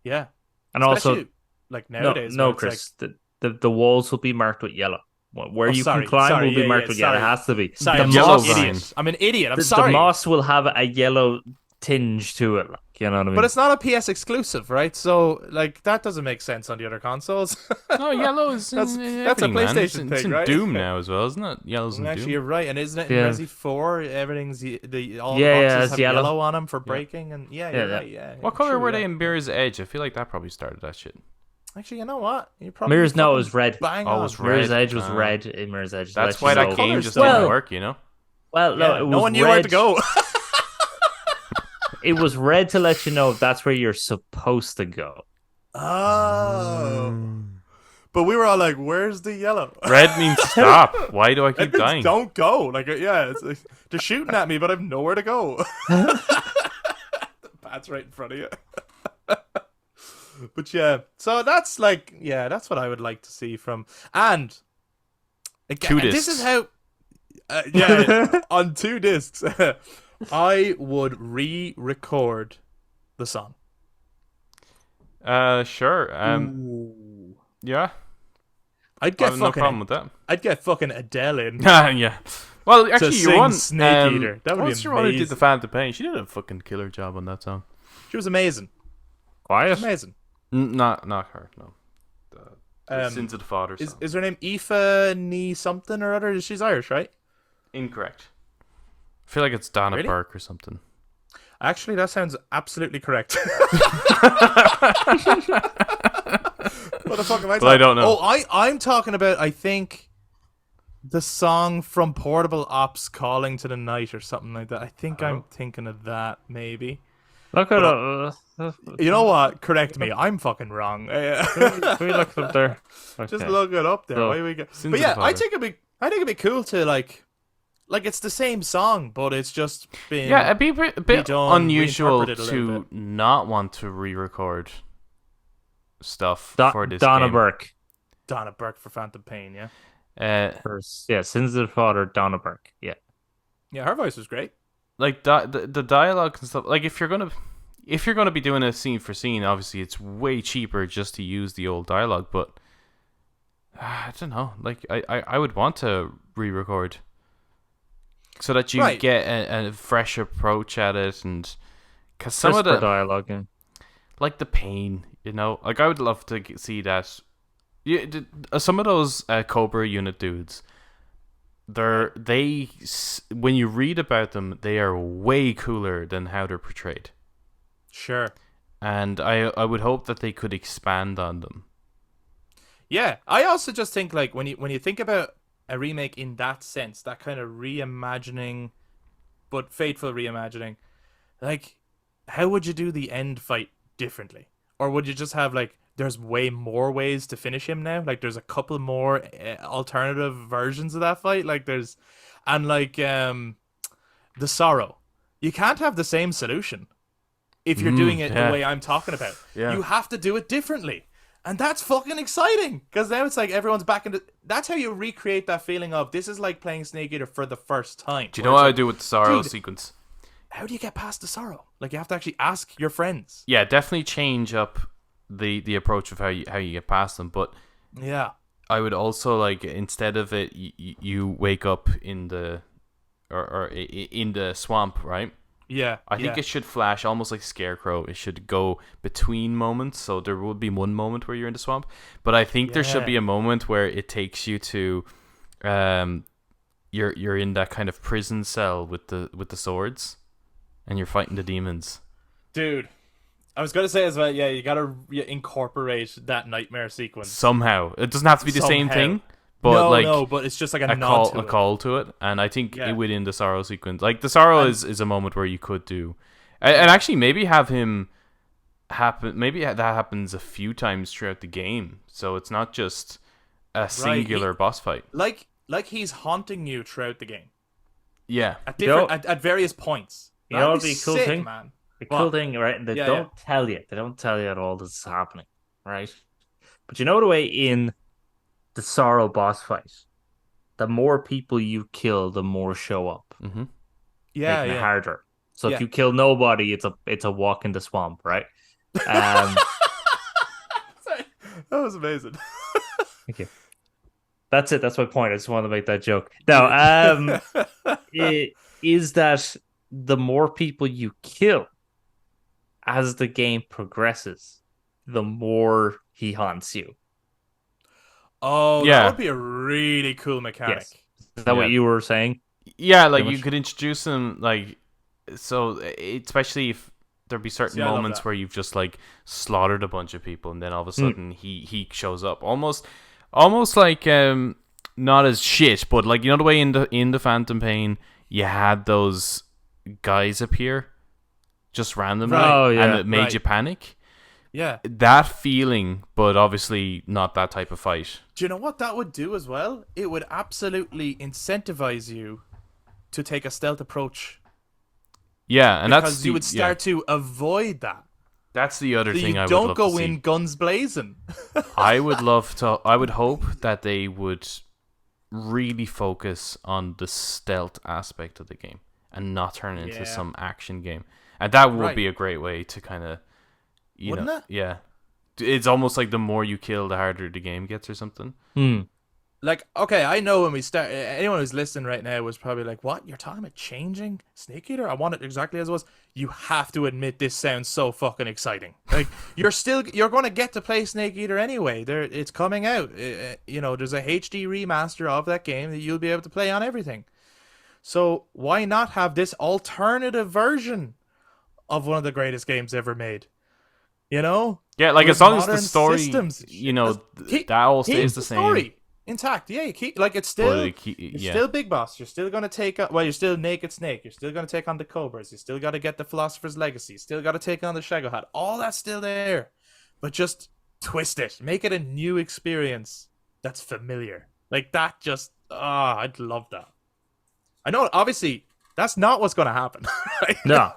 Yeah. And especially, also, like nowadays, no, Chris, like... the walls will be marked with yellow. Where you can climb will be marked with yellow. It has to be. Sorry, I'm an idiot. I'm sorry. The moss will have a yellow tinge to it, like, you know what I mean? But it's not a PS exclusive, right? So like that doesn't make sense on the other consoles. No, yellow is that's a PlayStation thing, it's in right? Doom now as well, isn't it? Yellow's in Doom. Actually, you're right, and isn't it in Resi 4? Everything's all the boxes have yellow on them for breaking, and you're right. Yeah. What color were they in Mirror's Edge? I feel like that probably started that shit. Actually, you know what? You probably Mirror's it was red. Bang on. It was red. Mirror's Edge was red in Mirror's Edge. That's why that game just didn't work, you know? Well, no, it was no one knew red. where to go. It was red to let you know that's where you're supposed to go. Oh. But we were all like, where's the yellow? Red means stop. Why do I keep dying? Don't go. Like, it's like, they're shooting at me, but I have nowhere to go. The bat's right in front of you. But yeah, so that's like, that's what I would like to see from. And again, this is how, on 2 discs, I would re-record the song. Sure. Yeah. I'd get no problem with that. I'd get fucking Adele in. Yeah. Well, actually, you won Snake Eater. That would be amazing. Who did the Phantom Pain? She did a fucking killer job on that song. She was amazing. Quiet. Amazing. Not her. No. The Sins of the Father song. Is her name Aoife Nee something or other? She's Irish, right? Incorrect. I feel like it's Donna Burke or something. Actually, that sounds absolutely correct. What the fuck am I talking about? I don't know. Oh, I'm talking about, I think, the song from Portable Ops, Calling to the Night or something like that. I think I'm thinking of that, maybe. Look at it. You know what? Correct me. I'm fucking wrong. We look up there. Okay. Just look it up there. So, Away we go. But yeah, I think it'd be cool to like it's the same song, but it's just been it'd be a bit unusual to not want to re-record stuff for this Donna game. Burke. Donna Burke for Phantom Pain, yeah. Sins of the Father, Donna Burke, yeah. Yeah, her voice was great. Like the dialogue and stuff. Like if you're gonna be doing a scene for scene, obviously it's way cheaper just to use the old dialogue. But I don't know. Like I would want to re-record so that you get a fresh approach at it, and because some of the dialogue, like the pain, you know, like I would love to see that. Yeah, some of those Cobra unit dudes. When you read about them, they are way cooler than how they're portrayed. Sure. And I would hope that they could expand on them. Yeah, I also just think like when you think about a remake in that sense, that kind of reimagining, but faithful reimagining, like how would you do the end fight differently? Or would you just have like there's way more ways to finish him now? Like there's a couple more alternative versions of that fight. Like there's, and like the sorrow, you can't have the same solution if you're doing it the way I'm talking about. Yeah. You have to do it differently, and that's fucking exciting because now it's like everyone's back into. That's how you recreate that feeling of this is like playing Snake Eater for the first time. Do you know what I do with the sorrow sequence? How do you get past the sorrow? Like you have to actually ask your friends. Yeah, definitely change up the approach of how you get past them, but Yeah. I would also like, instead of it, you wake up in the in the swamp, right? Yeah. I think Yeah. it should flash almost like Scarecrow. It should go between moments, so there would be one moment where you're in the swamp, but I think there should Yeah. be a moment where it takes you to, you're in that kind of prison cell with the swords, and you're fighting the demons. Dude, I was gonna say as well. Yeah, you gotta incorporate that nightmare sequence Somehow, it doesn't have to be the same somehow. thing, but No, like no, but it's just like a a nod to a it. call to it, and I think Yeah. within the sorrow sequence, like the sorrow And is a moment where you could do, and actually maybe have him happen. Maybe that happens a few times throughout the game, so it's not just a singular boss fight. like he's haunting you throughout the game Yeah, at You know- different at various points. You know That'd what'd be be a cool sick, thing? man. The What? cool thing, right? They Yeah, don't tell you. They don't tell you at all this is happening, right? But you know the way in the Sorrow boss fight, the more people you kill, the more show up, mm-hmm. Yeah, making it yeah. harder. So Yeah. if you kill nobody, it's a walk in the swamp, right? Um, Sorry. That was amazing. thank you. That's it. That's my point. I just wanted to make that joke. Now, it is that the more people you kill as the game progresses, the more he haunts you. Oh, Yeah. that would be a really cool mechanic. Yes. Is that what Yeah. you were saying? Yeah, like Pretty you much. could introduce them, like, so especially if there'd be certain See, I love moments that. where you've just like slaughtered a bunch of people, and then all of a Hmm. sudden he shows up, almost like not as shit, but like, you know, the way in the Phantom Pain you had those guys appear just randomly, Right. Oh, yeah. and it made Right. you panic. Yeah. That feeling, but obviously not that type of fight. Do you know what that would do as well? It would absolutely incentivize you to take a stealth approach, Yeah, and because that's you would start to avoid that. that's the other So thing you I would don't love go to see. in guns blazing. I would love to. I would hope that they would really focus on the stealth aspect of the game and not turn it into Yeah. some action game. And that would Right. be a great way to kind of, Wouldn't it? Yeah. It's almost like the more you kill, the harder the game gets, or something. Hmm. Like, okay, I know when we start, anyone who's listening right now was probably like, what? You're talking about changing Snake Eater? I want it exactly as it was. You have to admit this sounds so fucking exciting. Like, you're going to get to play Snake Eater anyway. It's coming out. You know, there's a HD remaster of that game that you'll be able to play on everything. So why not have this alternative version of one of the greatest games ever made? You know? Yeah, like, With as long as the modern story, systems. you know, Keep- that all keep stays the the same. story intact. Yeah, you keep, like, it's still, you're Yeah. still Big Boss. You're still gonna take on, well, you're still Naked Snake. You're still gonna take on the Cobras. You still got to get the Philosopher's Legacy. You still got to take on the Shadow Hat. All that's still there, but just twist it. Make it a new experience that's familiar. Like that. Just I'd love that. I know, obviously, that's not what's gonna happen. Right? No.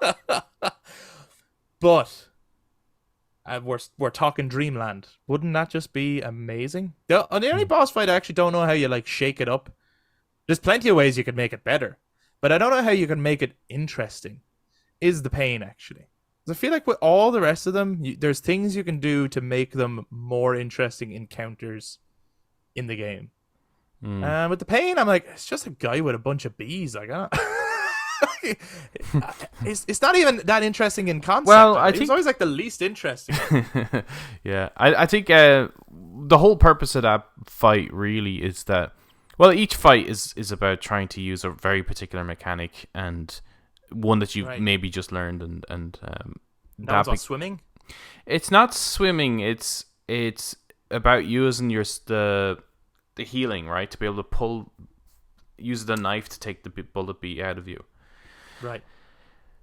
But we're talking Dreamland. Wouldn't that just be amazing? The only boss fight, I actually don't know how you like shake it up. There's plenty of ways you could make it better, but I don't know how you can make it interesting. Is the pain actually? 'Cause I feel like with all the rest of them, there's things you can do to make them more interesting encounters in the game. With the pain, I'm like, it's just a guy with a bunch of bees. Like, it's not even that interesting in concept. Well, though. I It's think- always like the least interesting. Yeah, I think the whole purpose of that fight really is that, well, each fight is about trying to use a very particular mechanic, and one that you've Right. maybe just learned, and That was all swimming. it's not swimming. It's about using the healing, right, to be able to use the knife to take the bullet bee out of you. Right.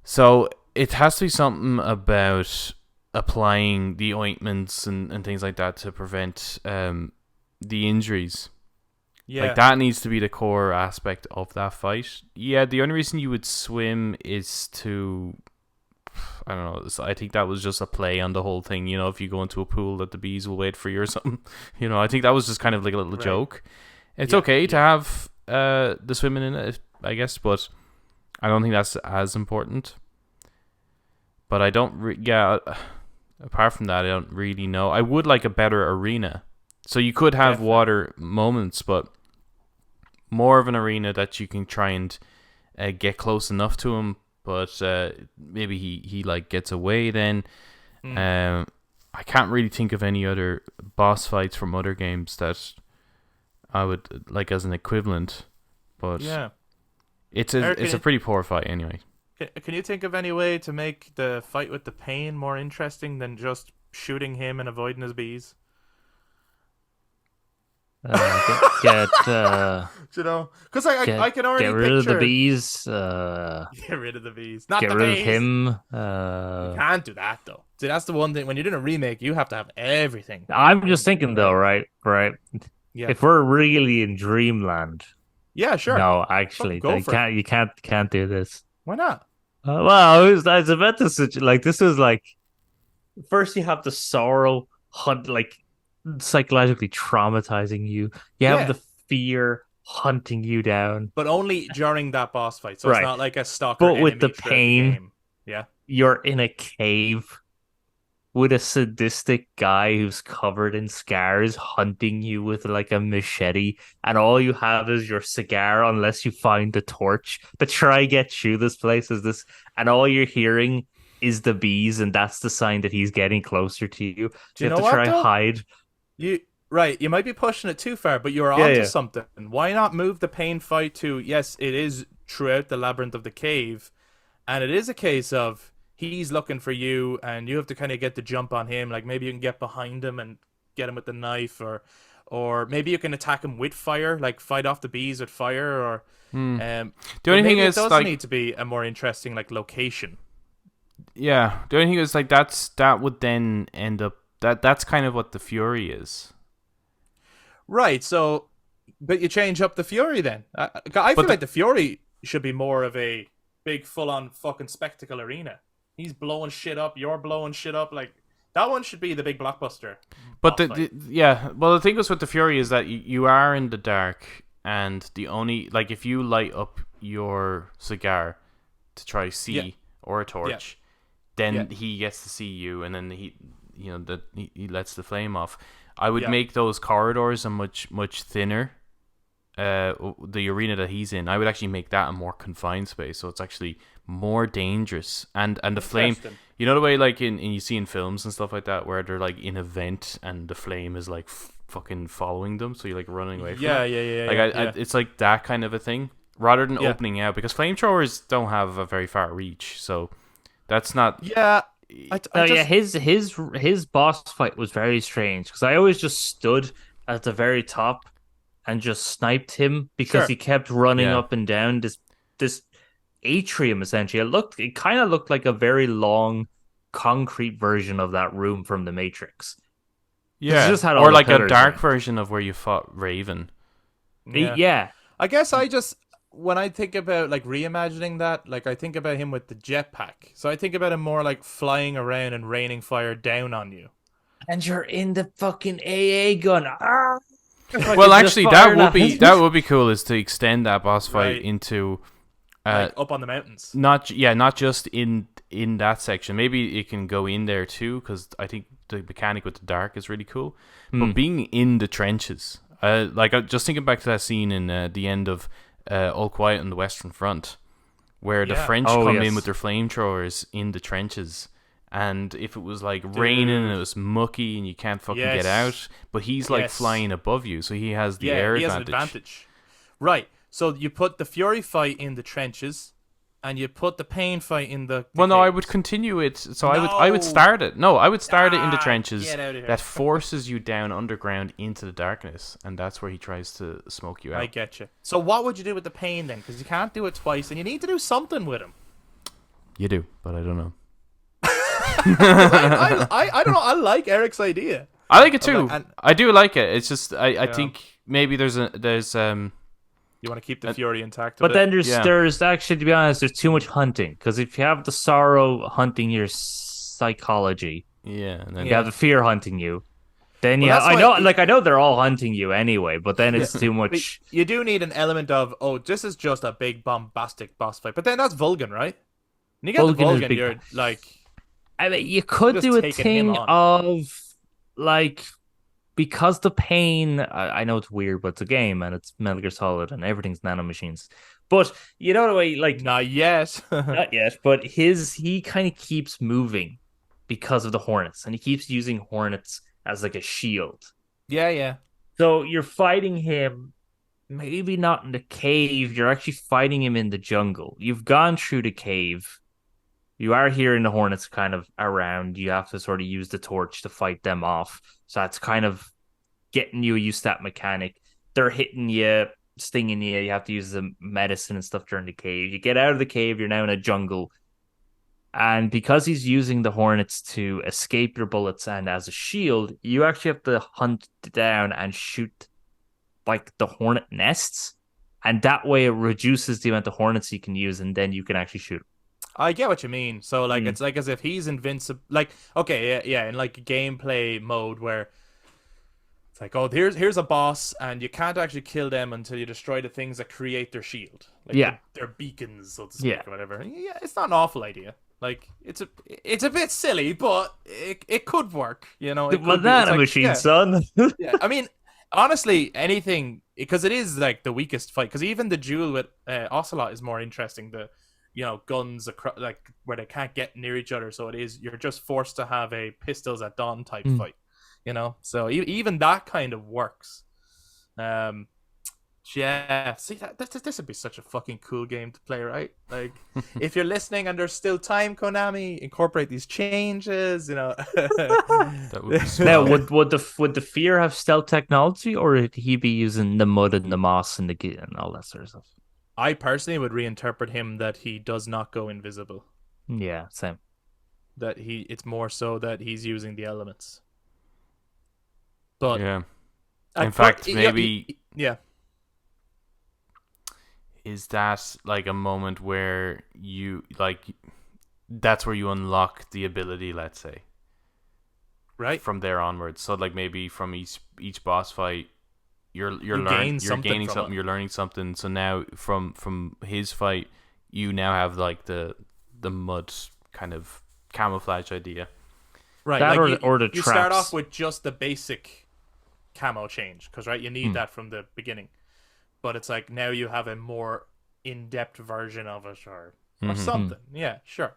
So it has to be something about applying the ointments and things like that to prevent the injuries. Yeah. Like, that needs to be the core aspect of that fight. Yeah, the only reason you would swim is to, I don't know, I think that was just a play on the whole thing. You know, if you go into a pool, that the bees will wait for you or something. You know, I think that was just kind of like a little Right. joke. It's Yeah, okay to have the swimming in it, I guess, but I don't think that's as important. But I don't, apart from that, I don't really know. I would like a better arena So you could have Definitely. water moments, but more of an arena that you can try and get close enough to him, but maybe he like gets away then. I can't really think of any other boss fights from other games that I would like as an equivalent, but Yeah. it's Eric, a pretty poor fight anyway. Can you think of any way to make the fight with the pain more interesting than just shooting him and avoiding his bees? You know, because I can already get rid of the picture bees. get rid of the bees, not Get the rid of bees. him. You can't do that though. See, that's the one thing. When you're doing a remake, you have to have everything. I'm just thinking though, right? Yeah. If we're really in Dreamland, Yeah, sure. no, actually, Go for it. you can't do this. Why not? Well, I was about to like this was like first you have the sorrow hunt like psychologically traumatizing you. You have Yeah, the fear hunting you down, but only during that boss fight. So it's right? not like a stalker But with enemy the throughout the pain, game. Yeah. you're in a cave with a sadistic guy who's covered in scars hunting you with like a machete, and all you have is your cigar unless you find the torch to try get through this place is this, and all you're hearing is the bees, and that's the sign that he's getting closer to you. Do So you you have know to what try though? hide. You right, you might be pushing it too far, but you're Yeah, onto yeah. something. Why not move the pain fight to yes, it is throughout the labyrinth of the cave, and it is a case of he's looking for you and you have to kind of get the jump on him. Like maybe you can get behind him and get him with the knife or maybe you can attack him with fire, like fight off the bees with fire or The but only thing maybe it is does like need to be a more interesting like location. yeah, the only thing is like that would then end up that's kind of what the Fury is. Right, so but you change up the Fury then. I feel like the Fury should be more of a big full-on fucking spectacle arena. He's blowing shit up, you're blowing shit up. Like that one should be the big blockbuster. But boss fight. yeah, well the thing is with the Fury is that you are in the dark, and the only like if you light up your cigar to try see Yeah. or a torch, then Yeah. he gets to see you, and then he lets the flame off. I would Yeah. make those corridors a much thinner. The arena that he's in, I would actually make that a more confined space, so it's actually more dangerous. And the flame, Interesting. you know the way like in you see in films and stuff like that, where they're like in a vent and the flame is like fucking following them, so you're like running away from Yeah, it. yeah. Like yeah. it's like that kind of a thing, rather than Yeah. opening out, because flamethrowers don't have a very far reach, so that's not. Yeah. Oh just, yeah, his boss fight was very strange because I always just stood at the very top and just sniped him because Sure. he kept running Yeah. up and down this atrium essentially. It kind of looked like a very long concrete version of that room from the Matrix. Yeah, just had all or the like a pillars dark in it. version of where you fought Raven. Yeah. I guess when I think about like reimagining that, like I think about him with the jetpack. So I think about him more like flying around and raining fire down on you. And you're in the fucking AA gun. Ah! Well, actually, that would be that be cool, is to extend that boss fight Right. into Like up on the mountains. not just in that section. Maybe it can go in there too, because I think the mechanic with the dark is really cool. But being in the trenches, just thinking back to that scene in the end of All Quiet on the Western Front, where the Yeah. French Oh, come yes. in with their flamethrowers in the trenches. And if it was like raining and it was mucky and you can't fucking Yes. get out, but he's like Yes. flying above you, so he has the Yeah, air he has advantage. an advantage. Right. So you put the Fury fight in the trenches, and you put the Pain fight in the. Well, no, I caves. would continue it. So I would start it. No, I would start it in the Ah, trenches get outta here. that forces you down underground into the darkness, and that's where he tries to smoke you out. I get you. So what would you do with the Pain then? Because you can't do it twice, and you need to do something with him. You do, but I don't know. I don't know. I like Eric's idea. I like it too. and- I do like it. It's just I think maybe there's You want to keep the Fury intact. But then Yeah. there's actually, to be honest, there's too much hunting. Because if you have the sorrow hunting your psychology, and then you have the fear hunting you. Then Well, yeah, that's why I know they're all hunting you anyway. But then it's too But much. you do need an element of this is just a big bombastic boss fight. But then that's Vulcan, right? When you get Vulcan the is Vulcan, big. you're like I mean, you could just do a taking him thing on. of like because the pain, I know it's weird, but it's a game and it's Metal Gear Solid and everything's nanomachines. But you know the way, like, Not yet. not yet, but he kind of keeps moving because of the Hornets, and he keeps using Hornets as like a shield. Yeah, yeah. So you're fighting him, maybe not in the cave. You're actually fighting him in the jungle. You've gone through the cave. You are hearing the Hornets kind of around. You have to sort of use the torch to fight them off. So that's kind of getting you used to that mechanic. They're hitting you, stinging you. You have to use the medicine and stuff during the cave. You get out of the cave. You're now in a jungle. And because he's using the Hornets to escape your bullets and as a shield, you actually have to hunt down and shoot like the Hornet nests. And that way it reduces the amount of Hornets you can use, and then you can actually shoot. I get what you mean. So like it's like as if he's invincible. Like okay, yeah, in like a gameplay mode where it's like, oh, here's a boss, and you can't actually kill them until you destroy the things that create their shield. Like Yeah. their beacons, so to speak, or whatever. Yeah, it's not an awful idea. Like it's a bit silly, but it could work. You know, The banana machine, son. yeah. I mean, honestly, anything because it is like the weakest fight. Because even the duel with Ocelot is more interesting. The guns like where they can't get near each other, so you're just forced to have a pistols at dawn type fight. You know, so even that kind of works. Yeah, see this would be such a fucking cool game to play, right? Like, if you're listening and there's still time, Konami, incorporate these changes. You know, That would be now would the fear have stealth technology, or would he be using the mud and the moss and and all that sort of stuff? I personally would reinterpret him that he does not go invisible. Yeah, same. That it's more so that he's using the elements. But yeah, in fact, maybe yeah. Is that like a moment where you like that's where you unlock the ability, let's say, right from there onwards? So like maybe from each boss fight you're gaining something, you're learning something. So now from his fight you now have like the mud kind of camouflage idea, right? That like or the you traps. start off with just the basic camo change because right you need that from the beginning. But it's like now you have a more in-depth version of it or something. Yeah, sure.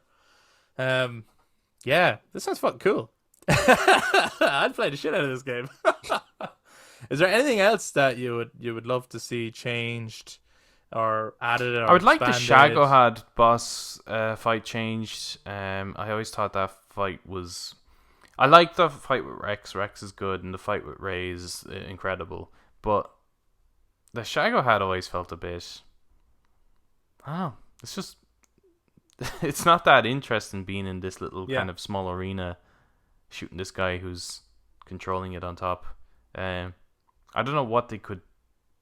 Yeah, this sounds fucking cool. I'd play the shit out of this game. Is there anything else that you would love to see changed or added? Or I would like the expanded? Shagohad boss fight changed. I always thought that fight was... I like the fight with Rex. Rex is good, and the fight with Ray is incredible. But the Shagohad always felt a bit... it's just... it's not that interesting being in this little kind of small arena shooting this guy who's controlling it on top. I don't know what they could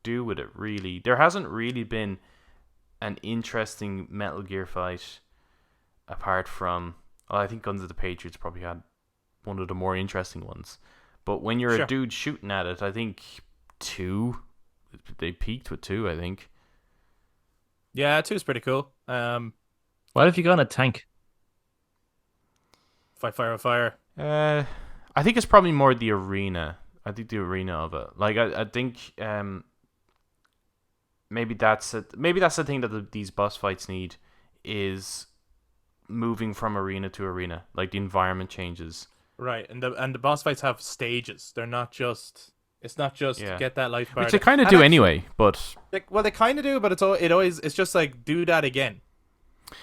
do with it, really. There hasn't really been an interesting Metal Gear fight apart from... Well, I think Guns of the Patriots probably had one of the more interesting ones. But when you're a dude shooting at it, I think 2... They peaked with 2, I think. Yeah, 2 is pretty cool. What if you got a tank? Fight fire with fire. I think it's probably more the arena. I think the arena of it. Like I think maybe that's it. Maybe that's the thing that these boss fights need is moving from arena to arena. Like the environment changes. Right, and the boss fights have stages. They're not just. It's not just get that life bar. Which they kind of do anyway, but they kind of do, but it's just like do that again,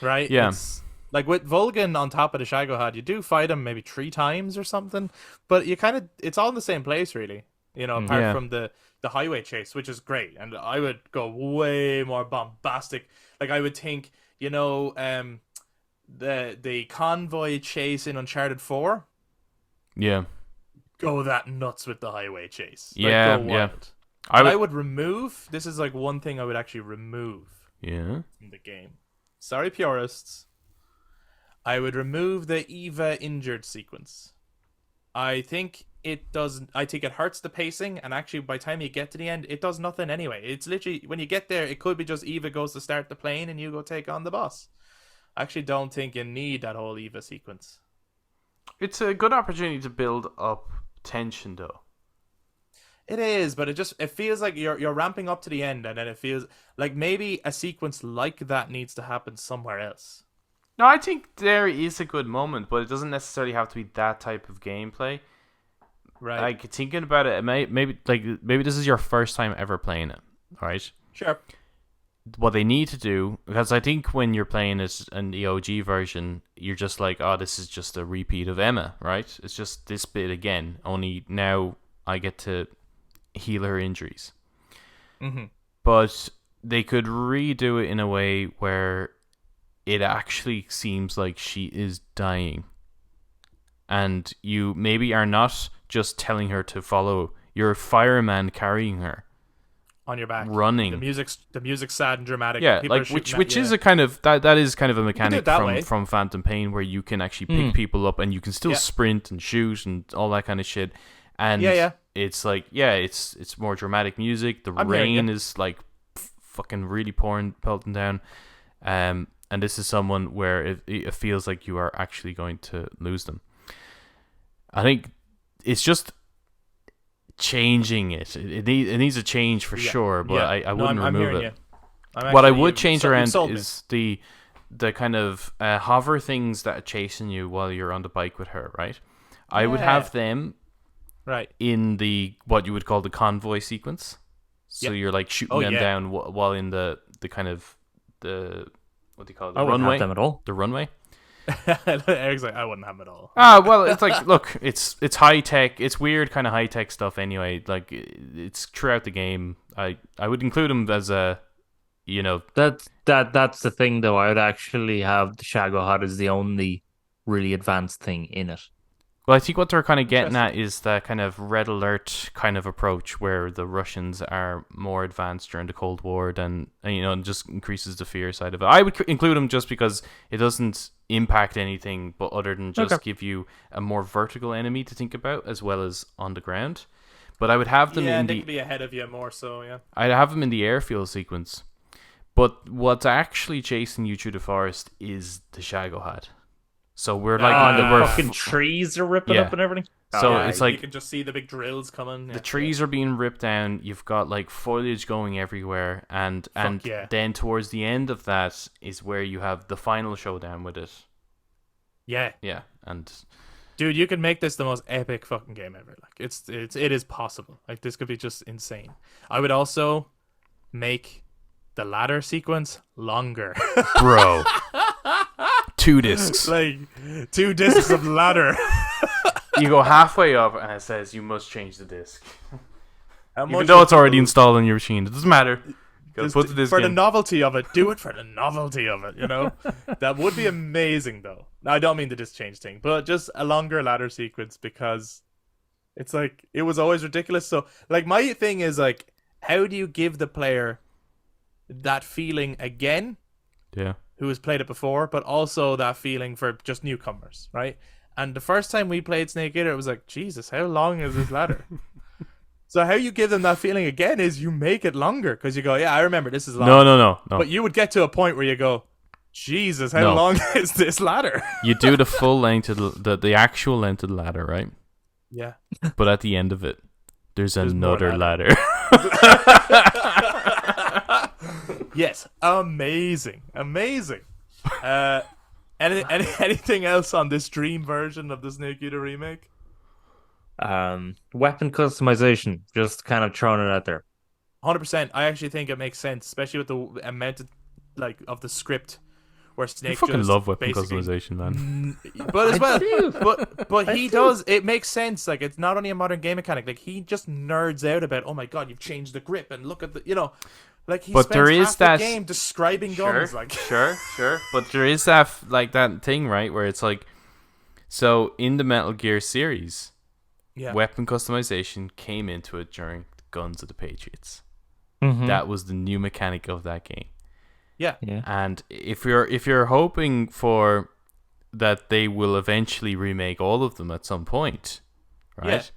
right? Yeah. It's, like with Vulcan on top of the Shagohad, you do fight him maybe 3 times or something, but it's all in the same place really. You know, apart from the highway chase, which is great, and I would go way more bombastic. Like I would think, the convoy chase in Uncharted 4. Yeah. Go that nuts with the highway chase. Yeah, go wild. yeah. I would remove. This is like one thing I would actually remove. Yeah. From the game. Sorry, purists. I would remove the Eva injured sequence. I think it doesn't. I think it hurts the pacing, and actually, by the time you get to the end, it does nothing anyway. It's literally when you get there, it could be just Eva goes to start the plane, and you go take on the boss. I actually don't think you need that whole Eva sequence. It's a good opportunity to build up tension, though. It is, but it feels like you're ramping up to the end, and then it feels like maybe a sequence like that needs to happen somewhere else. No, I think there is a good moment, but it doesn't necessarily have to be that type of gameplay. Right. Like thinking about it, maybe this is your first time ever playing it, right? Sure. What they need to do, because I think when you're playing it in the OG version, you're just like, oh, this is just a repeat of Emma, right? It's just this bit again, only now I get to heal her injuries. Mm-hmm. But they could redo it in a way where it actually seems like she is dying. And you maybe are not just telling her to follow. You're a fireman carrying her. On your back. Running. The music's sad and dramatic. Yeah, People like which is a kind of that is kind of a mechanic from Phantom Pain where you can actually pick people up and you can still sprint and shoot and all that kind of shit. And it's like it's more dramatic music. The rain is like fucking really pelting down. And this is someone where it feels like you are actually going to lose them. I think it's just changing it. It needs a change for sure, but I wouldn't remove it. What I would change around is the kind of hover things that are chasing you while you're on the bike with her, right? I would have them in the what you would call the convoy sequence. So you're like shooting them down while in the kind of the what do you call it? The runway. I wouldn't have them at all. The runway. Eric's like, I wouldn't have them at all. Well, it's like, look, it's high tech. It's weird kind of high tech stuff anyway. Like it's throughout the game. I would include them as a, that's the thing though. I would actually have the Shagohod as the only really advanced thing in it. Well, I think what they're kind of getting at is the kind of red alert kind of approach where the Russians are more advanced during the Cold War and just increases the fear side of it. I would include them just because it doesn't impact anything but other than just give you a more vertical enemy to think about as well as on the ground. But I would have them in they could be ahead of you more so, yeah. I'd have them in the airfield sequence. But what's actually chasing you through the forest is the Shagohod. So we're like the fucking trees are ripping up and everything. So it's like you can just see the big drills coming. The trees are being ripped down. You've got like foliage going everywhere, and then towards the end of that is where you have the final showdown with it. Yeah, and dude, you can make this the most epic fucking game ever. Like it is possible. Like this could be just insane. I would also make the ladder sequence longer, bro. 2 discs. Like 2 discs of ladder. You go halfway up and it says you must change the disc. Even though it's already installed on your machine. It doesn't matter. Put the disc for in. the novelty of it. Do it for the novelty of it, That would be amazing though. Now, I don't mean the disc change thing, but just a longer ladder sequence because it's like it was always ridiculous. So like my thing is like, how do you give the player that feeling again? Yeah. Who has played it before, but also that feeling for just newcomers, right? And the first time we played Snake Eater, it was like, Jesus, how long is this ladder? So how you give them that feeling again is you make it longer because you go, yeah, I remember this is long. No. But you would get to a point where you go, Jesus, how long is this ladder? You do the full length of the actual length of the ladder, right? Yeah. But at the end of it, there's another ladder. Yes, amazing. Anything else on this dream version of the Snake Eater remake? Weapon customization, just kind of throwing it out there. 100%. I actually think it makes sense, especially with the amount of the script where Snake. I fucking love weapon customization, man. But as well, but he does. It makes sense. Like it's not only a modern game mechanic. Like he just nerds out about, oh my god, you've changed the grip and look at the, like he spends there is half the game describing guns. Like sure. But there is that that thing, right, where it's like, so in the Metal Gear series, weapon customization came into it during Guns of the Patriots. Mm-hmm. That was the new mechanic of that game. Yeah. And if you're hoping for that they will eventually remake all of them at some point, right?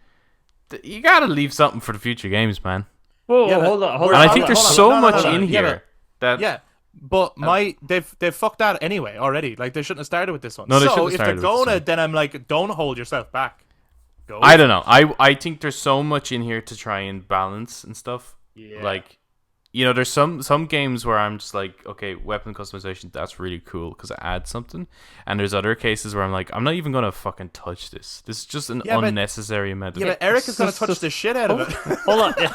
Yeah. You gotta leave something for the future games, man. Whoa, hold on. And I think there's so much in here that but they've fucked that anyway already. Like they shouldn't have started with this one. No, they so shouldn't have if started they're with this gonna, one. then I'm like, don't hold yourself back. Go. I don't know. I think there's so much in here to try and balance and stuff. Yeah. Like, you know, there's some games where I'm just like, okay, weapon customization, that's really cool because it adds something. And there's other cases where I'm like, I'm not even gonna fucking touch this. This is just an unnecessary amount of. Yeah, but Eric is gonna touch the shit out of it. Hold on. Yeah.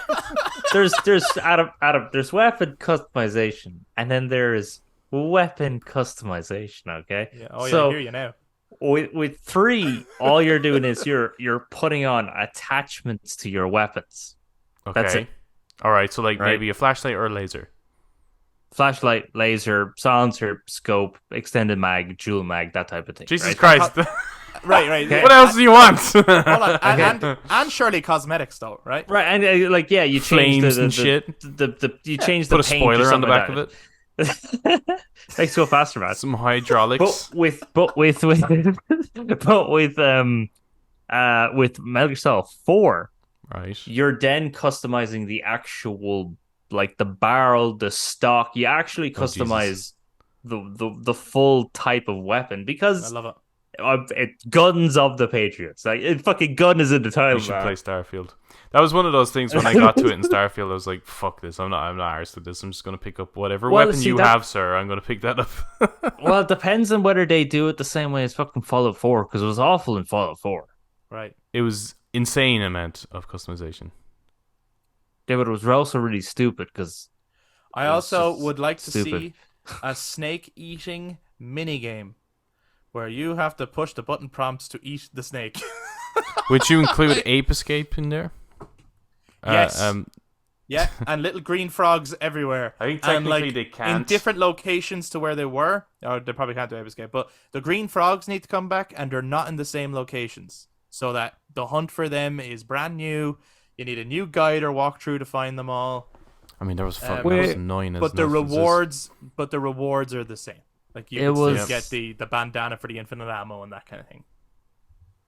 There's Adam. There's weapon customization, and then there's weapon customization. Okay. Yeah. Oh yeah, so I hear you now. with 3, all you're doing is you're putting on attachments to your weapons. Okay. That's it. All right. So like Right. maybe a flashlight or a laser. Flashlight, laser, silencer, scope, extended mag, dual mag, that type of thing. Jesus right? Christ. Right. Okay. What else do you want? Hold on. And surely cosmetics though, right? Right, and you change Flames the and shit. You change the Put a paint or spoiler on the something back like of it. that. Makes go faster, man. Some hydraulics. But with Metal Gear Solid 4, Right. you're then customizing the actual like the barrel, the stock. You actually customize the full type of weapon I because love it. Guns of the Patriots. Like fucking gun is in the title. We should man. play Starfield. That was one of those things when I got to it in Starfield. I was like, "Fuck this! I'm not arsed with this. I'm just gonna pick up whatever weapon you have, sir. I'm gonna pick that up." Well, it depends on whether they do it the same way as fucking Fallout 4, because it was awful in Fallout 4. Right. It was insane amount of customization. Yeah, but it was also really stupid because I It's also just would like to stupid. see a snake eating minigame where you have to push the button prompts to eat the snake. Would you include Ape Escape in there? Yes. Yeah, and little green frogs everywhere. I think And, technically they can't. in different locations to where they were, or they probably can't do Ape Escape, but the green frogs need to come back, and they're not in the same locations, so that the hunt for them is brand new. You need a new guide or walkthrough to find them all. I mean, that was fucking But that was annoying. But the rewards are the same. Like you get the bandana for the infinite ammo and that kind of thing.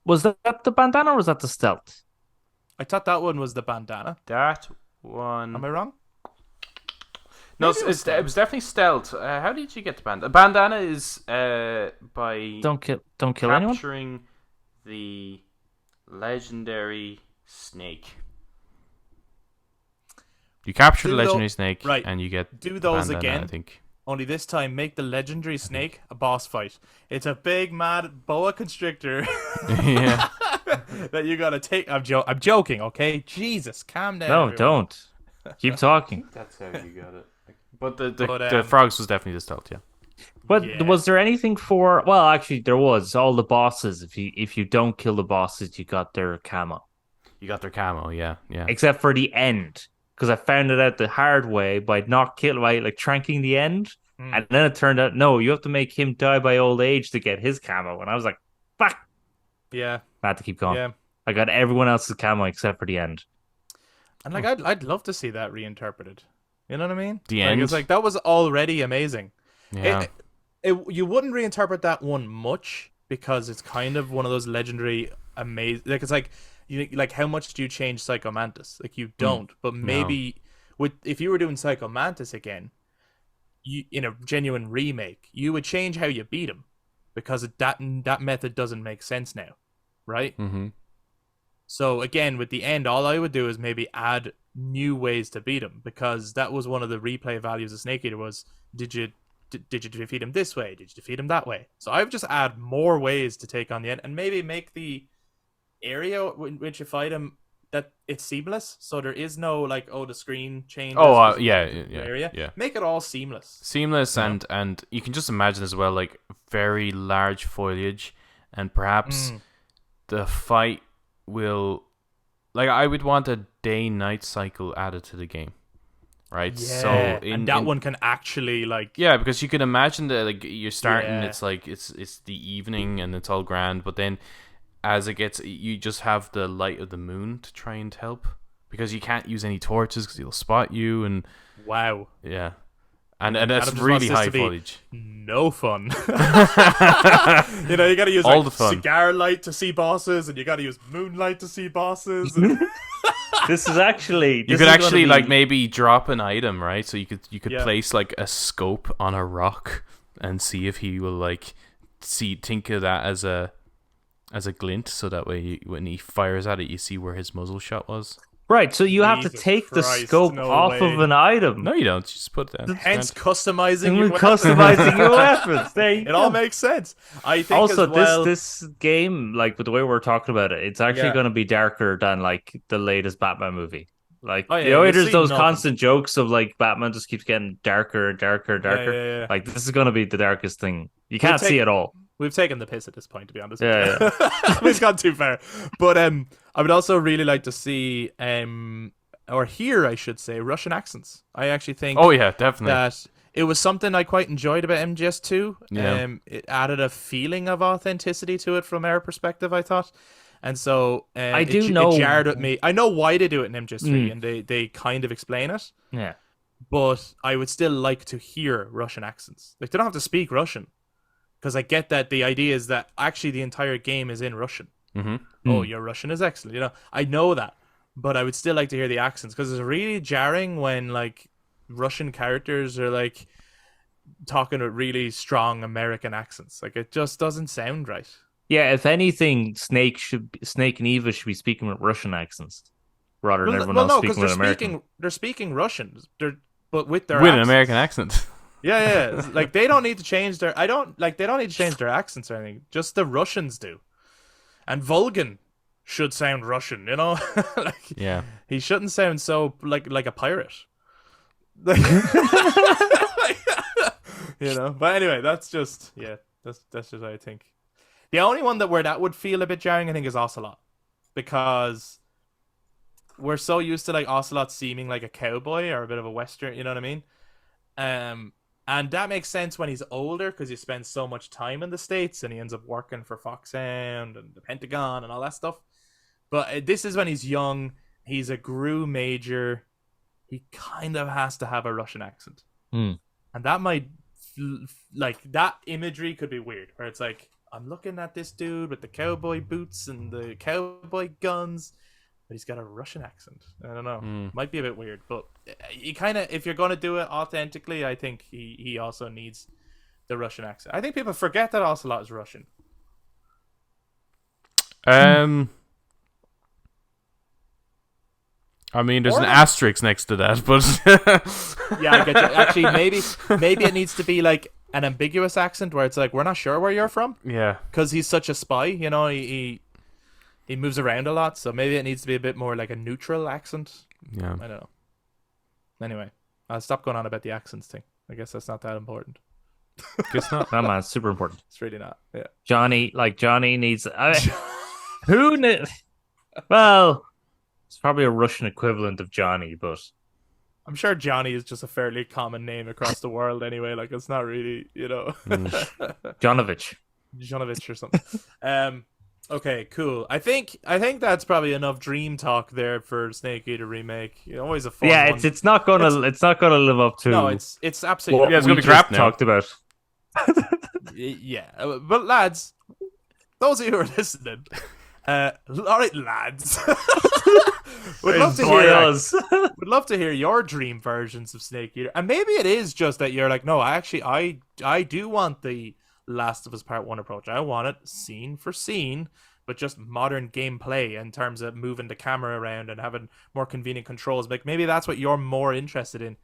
Was that the bandana or was that the stealth? I thought that one was the bandana. That one. Am I wrong? No, Maybe it was definitely stealth. How did you get the bandana? Bandana is by Don't kill anyone. capturing the legendary snake. You capture the legendary snake, right. and you get Do those bandana, again. I think. Only this time, make the legendary snake a boss fight. It's a big mad boa constrictor Yeah. that you gotta take. I'm joking. Okay, Jesus, calm down. No, everyone. don't. Keep talking. That's how you got it. But the But, frogs was definitely the stealth, yeah. But Yeah. was there anything for? Well, actually, there was. All the bosses. If you don't kill the bosses, you got their camo. You got their camo, yeah. Except for the end, because I found it out the hard way by tranking the end, and then it turned out no, you have to make him die by old age to get his camo, and I was like, fuck. Yeah, I had to keep going. yeah. I got everyone else's camo except for the end. And like, I'd love to see that reinterpreted. You know what I mean? The Like, end? It's like that was already amazing. Yeah. You wouldn't reinterpret that one much because it's kind of one of those legendary amazing. Like it's like like how much do you change Psycho Mantis? Like you don't, but maybe if you were doing Psycho Mantis again, you in a genuine remake, you would change how you beat him because that method doesn't make sense now, right? Mm-hmm. So again, with the end, all I would do is maybe add new ways to beat him because that was one of the replay values of Snake Eater was did you defeat him this way? Did you defeat him that way? So I would just add more ways to take on the end and maybe make the area in which you fight him that it's seamless. So there is no like, the screen changes. Yeah. Area. Yeah. Make it all seamless. Seamless and you can just imagine as well like very large foliage and perhaps the fight will like I would want a day-night cycle added to the game, right? Yeah, So and that one can actually like because you can imagine that like you're starting, Yeah. it's like it's the evening and it's all grand, but then as it gets, you just have the light of the moon to try and help because you can't use any torches because he'll spot you and wow, yeah. And that's Adam just really wants this high to be foliage. no fun. You know, you got to use All like the fun. cigar light to see bosses, and you got to use moonlight to see bosses. This is actually. You could actually like maybe drop an item, right? So you could Yeah. place like a scope on a rock and see if he will like think of that as a as a glint, so that way when he fires at it, you see where his muzzle shot was. Right, so you have to Jesus take the Christ, scope no off way. of an item. No, you don't. You just put it down. Hence, Grand. customizing And your we're weapons. customizing your weapons. There you It go. all makes sense. I think Also, as well. this game, like with the way we're talking about it, it's actually Yeah. going to be darker than like the latest Batman movie. Like Oh, yeah, you know, you'll there's see those nothing. constant jokes of like Batman just keeps getting darker and darker and darker. Yeah. Like this is going to be the darkest thing. You can't see it all. We've taken the piss at this point, to be honest. Yeah, We've gone too far. But I would also really like to see or hear, I should say, Russian accents. I actually think Oh yeah, definitely. that it was something I quite enjoyed about MGS2. Yeah. It added a feeling of authenticity to it from our perspective, I thought. And so I do know- it jarred at me. I know why they do it in MGS3, and they kind of explain it. Yeah. But I would still like to hear Russian accents. Like, they don't have to speak Russian. Because I get that the idea is that actually the entire game is in Russian. Mm-hmm. Oh, your Russian is excellent. You know, I know that. But I would still like to hear the accents. Because it's really jarring when, like, Russian characters are, like, talking with really strong American accents. Like, it just doesn't sound right. Yeah, if anything, Snake and Eva should be speaking with Russian accents rather than everyone else speaking with American. They're speaking Russian. But with their With an accents. American accent. Yeah. Like, they don't need to change their. They don't need to change their accents or anything. Just the Russians do. And Vulcan should sound Russian, you know? Like, Yeah. he shouldn't sound so like a pirate. You know. But anyway, that's just that's just what I think. The only one where that would feel a bit jarring, I think, is Ocelot, because we're so used to like Ocelot seeming like a cowboy or a bit of a western. You know what I mean? And that makes sense when he's older because he spends so much time in the States and he ends up working for Foxhound and the Pentagon and all that stuff. But this is when he's young. He's a GRU major. He kind of has to have a Russian accent. And that might, like, that imagery could be weird, where it's like, I'm looking at this dude with the cowboy boots and the cowboy guns, but he's got a Russian accent. I don't know. Might be a bit weird, but you kind of, if you're going to do it authentically, I think he also needs the Russian accent. I think people forget that Ocelot is Russian. I mean, there's an asterisk next to that, but Yeah, I get you. Actually, maybe it needs to be like an ambiguous accent where it's like, we're not sure where you're from, yeah. because he's such a spy. You know, he moves around a lot, so maybe it needs to be a bit more like a neutral accent. Yeah. I don't know. Anyway, I'll stop going on about the accents thing. I guess that's not that important. Guess not. No, man, it's super important. It's really not. Yeah. Johnny needs. Who knew? Well, it's probably a Russian equivalent of Johnny, but I'm sure Johnny is just a fairly common name across the world anyway. Like, it's not really, you know, Jonovich. Jonovich or something. Okay, cool. I think that's probably enough dream talk there for Snake Eater Remake. You know, always a fun Yeah, one. it's not gonna live up to. No, it's absolutely what Yeah, it's we gonna be just crap now. talked about. Yeah, but lads, those of you who are listening, all right, lads, would love to hear. Would love to hear your dream versions of Snake Eater, and maybe it is just that you're like, no, I do want the Last of Us Part 1 approach. I want it scene for scene, but just modern gameplay in terms of moving the camera around and having more convenient controls. Like, maybe that's what you're more interested in.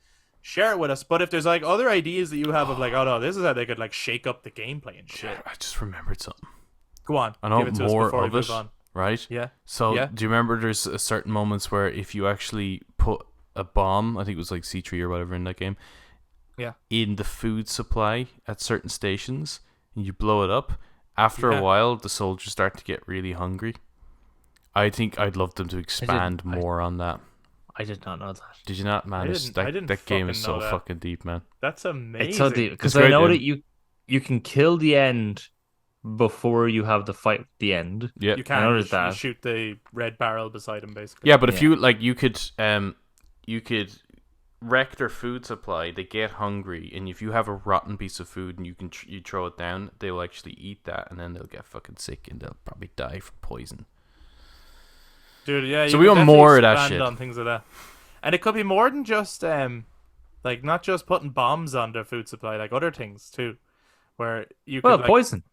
Share it with us. But if there's like other ideas that you have of like, oh no, this is how they could like shake up the gameplay and shit. I just remembered something. Go on. I know give it to more us before of we it, move on. right? Yeah. So, Yeah. do you remember there's a certain moments where if you actually put a bomb, I think it was like C3 or whatever in that game, in the food supply at certain stations, and you blow it up, after a while, the soldiers start to get really hungry. I think I'd love them to expand more on that. I did not know that. Did you not, man? I didn't That game is fucking know so that. fucking deep, man. That's amazing. It's so deep because It's I great, know dude. that you can kill the end before you have the fight at the end. Yeah. You can. I noticed You that. shoot the red barrel beside him, basically. Yeah, but if Yeah. you could wreck their food supply. They get hungry, and if you have a rotten piece of food and you throw it down, they'll actually eat that, and then they'll get fucking sick and they'll probably die from poison. Dude, yeah. So you we can want more of definitely that expand shit. on things like that, and it could be more than just like not just putting bombs on their food supply, like other things too, where you could Well, like, poison.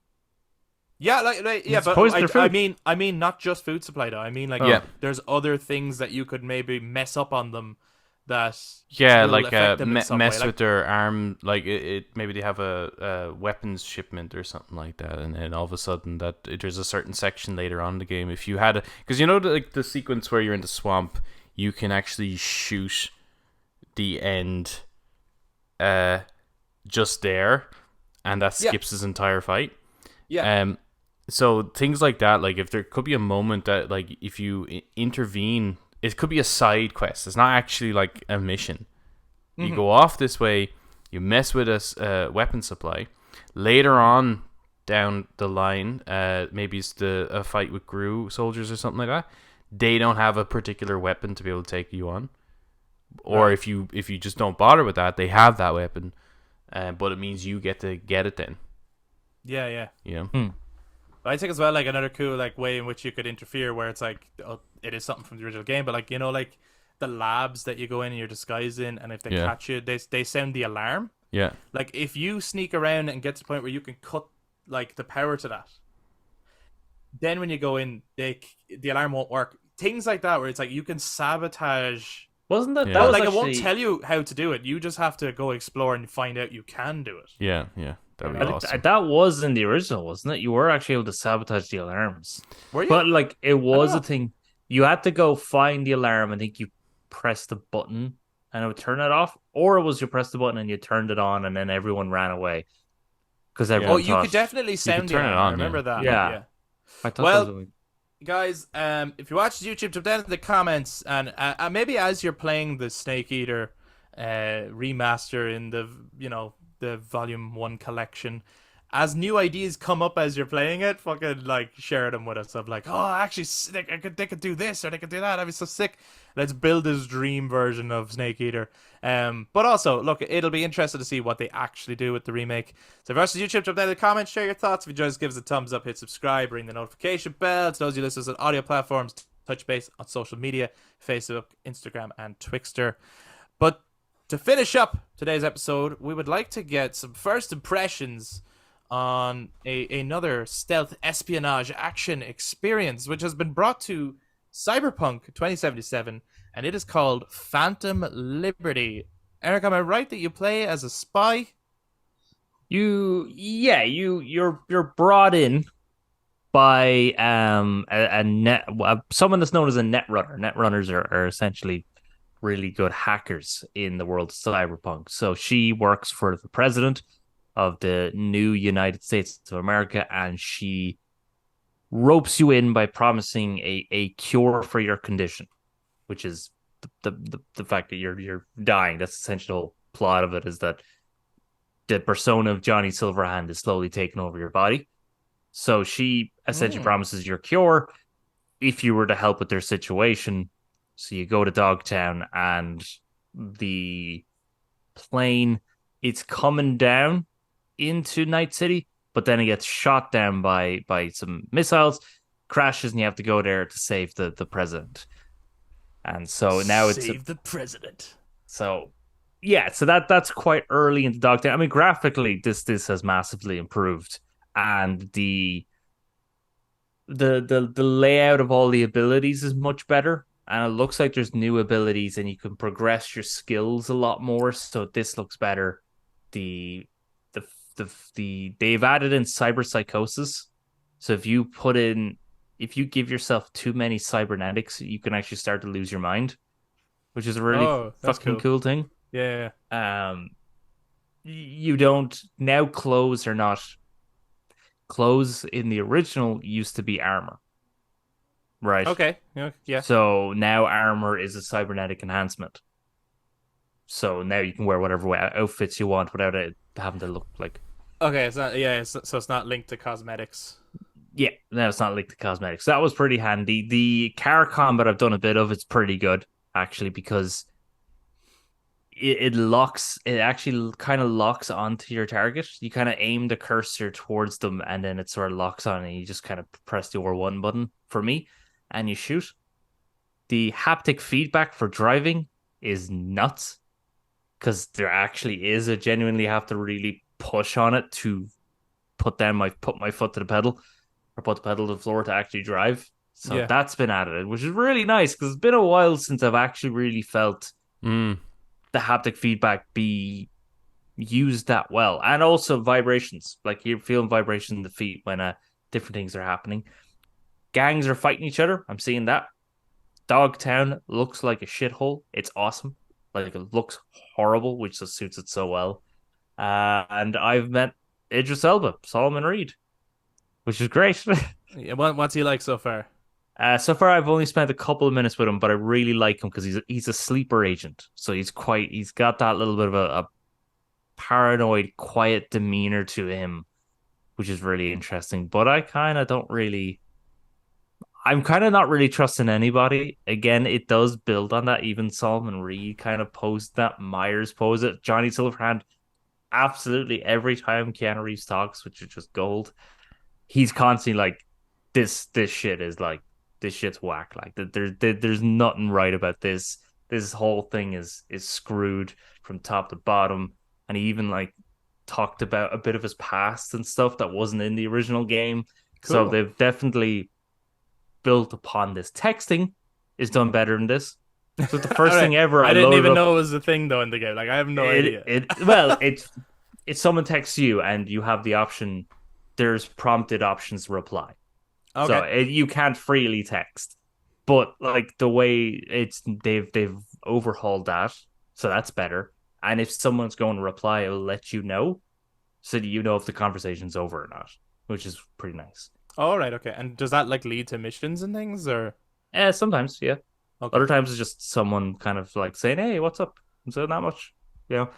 Yeah, like yeah, It's but poison their food. I mean, not just food supply though. I mean, like, Yeah. there's other things that you could maybe mess up on them that Yeah, will like affect them in some way. mess Like, with their arm, like maybe they have a weapons shipment or something like that, and then all of a sudden there's a certain section later on in the game. If you had, because you know like the sequence where you're in the swamp, you can actually shoot the end, just there, and that yeah, skips his entire fight. yeah, So things like that, like if there could be a moment that like if you intervene, it could be a side quest. It's not actually like a mission. You go off this way, you mess with a weapon supply. Later on down the line, maybe it's a fight with Gru soldiers or something like that. They don't have a particular weapon to be able to take you on. Or Right. if you just don't bother with that, they have that weapon, but it means you get to get it then. yeah, yeah. You know? But I think as well, like, another cool like way in which you could interfere, where it's like, oh, it is something from the original game, but like, like the labs that you go in and you're disguised in, and if they Yeah. catch you, they sound the alarm. Yeah. Like, if you sneak around and get to the point where you can cut like the power to that, then when you go in, the alarm won't work. Things like that, where it's like you can sabotage. Wasn't that Yeah. that was Like, actually, it won't tell you how to do it. You just have to go explore and find out you can do it. Yeah. Yeah. That'd be but awesome. that was in the original, wasn't it? You were actually able to sabotage the alarms. Were you? But like it was know. a thing. You had to go find the alarm. I think you press the button and it would turn it off, or it was you press the button and you turned it on, and then everyone ran away because Oh, everyone you thought, could definitely sound the turn it alarm. I on, remember yeah. that. Yeah. I thought Well, that was guys, if you watch YouTube, jump down in the comments, and maybe as you're playing the Snake Eater remaster in the Volume 1 collection, as new ideas come up as you're playing it, fucking like share them with us. Of like, oh, actually, they could do this or they could do that. I'd be so sick. Let's build this dream version of Snake Eater. But also, look, it'll be interesting to see what they actually do with the remake. So if you're watching YouTube, jump down in the comments, share your thoughts. If you enjoyed this, give us a thumbs up, hit subscribe, ring the notification bell. To those of you listeners on audio platforms, touch base on social media, Facebook, Instagram, and Twixter. But to finish up today's episode, we would like to get some first impressions on another stealth espionage action experience, which has been brought to Cyberpunk 2077, and it is called Phantom Liberty. Eric, am I right that you play as a spy? you're brought in by someone that's known as a netrunner. Netrunners are essentially really good hackers in the world of cyberpunk. So she works for the president of the new United States of America, and she ropes you in by promising a cure for your condition, which is the fact that you're dying. That's essentially the whole plot of it, is that the persona of Johnny Silverhand is slowly taking over your body. So she essentially promises your cure if you were to help with their situation. So you go to Dogtown, and the plane, it's coming down into Night City, but then it gets shot down by some missiles, crashes, and you have to go there to save the president. And so now it's Save the president. so yeah, so that's quite early into Dogtown. I mean, graphically, this has massively improved, and the layout of all the abilities is much better, and it looks like there's new abilities, and you can progress your skills a lot more. So this looks better. The they've added in cyber psychosis. So if you give yourself too many cybernetics, you can actually start to lose your mind, which is a really that's fucking cool thing. Yeah. You don't now, clothes in the original used to be armor, right? Okay. Yeah. So now armor is a cybernetic enhancement. So now you can wear whatever outfits you want without it having to look like. Okay. It's not. Yeah. So it's not linked to cosmetics. Yeah, no, it's not linked to cosmetics. That was pretty handy. The car combat I've done a bit of. It's pretty good actually, because it actually kind of locks onto your target. You kind of aim the cursor towards them, and then it sort of locks on, and you just kind of press the R1 button for me, and you shoot. The haptic feedback for driving is nuts, because there actually is genuinely have to really push on it to put my foot to the pedal. or put the pedal to the floor to actually drive. So Yeah. that's been added, which is really nice because it's been a while since I've actually really felt Mm. the haptic feedback be used that well. And also vibrations. Like you're feeling vibration in the feet when different things are happening. Gangs are fighting each other. I'm seeing that. Dogtown looks like a shithole. It's awesome. Like it looks horrible, which just suits it so well. And I've met Idris Elba, Solomon Reed, which is great. Yeah, what's he like so far? So far, I've only spent a couple of minutes with him, but I really like him because he's a sleeper agent. So he's got that little bit of a paranoid, quiet demeanor to him, which is really interesting. But I kind of don't really. I'm kind of not really trusting anybody. Again, it does build on that. Even Solomon Reed kind of posed that. Myers posed it. Johnny Silverhand, absolutely every time Keanu Reeves talks, which is just gold, he's constantly like, this shit is like, this shit's whack. Like there's nothing right about this. This whole thing is screwed from top to bottom. And he even like talked about a bit of his past and stuff that wasn't in the original game. So Cool. they've definitely built upon this. Texting is done better than this. So the first Alright. thing ever, I I didn't loaded even up. know it was a thing though in the game. Like I have no idea. It's someone texts you and you have the option. There's prompted options to reply. Okay. So you can't freely text, but like the way they've overhauled that, so that's better. And if someone's going to reply, it'll let you know, so that you know if the conversation's over or not, which is pretty nice. All right. Okay. And does that like lead to missions and things or? Sometimes, yeah. Okay. Other times it's just someone kind of like saying, "Hey, what's up?" So not much, you know.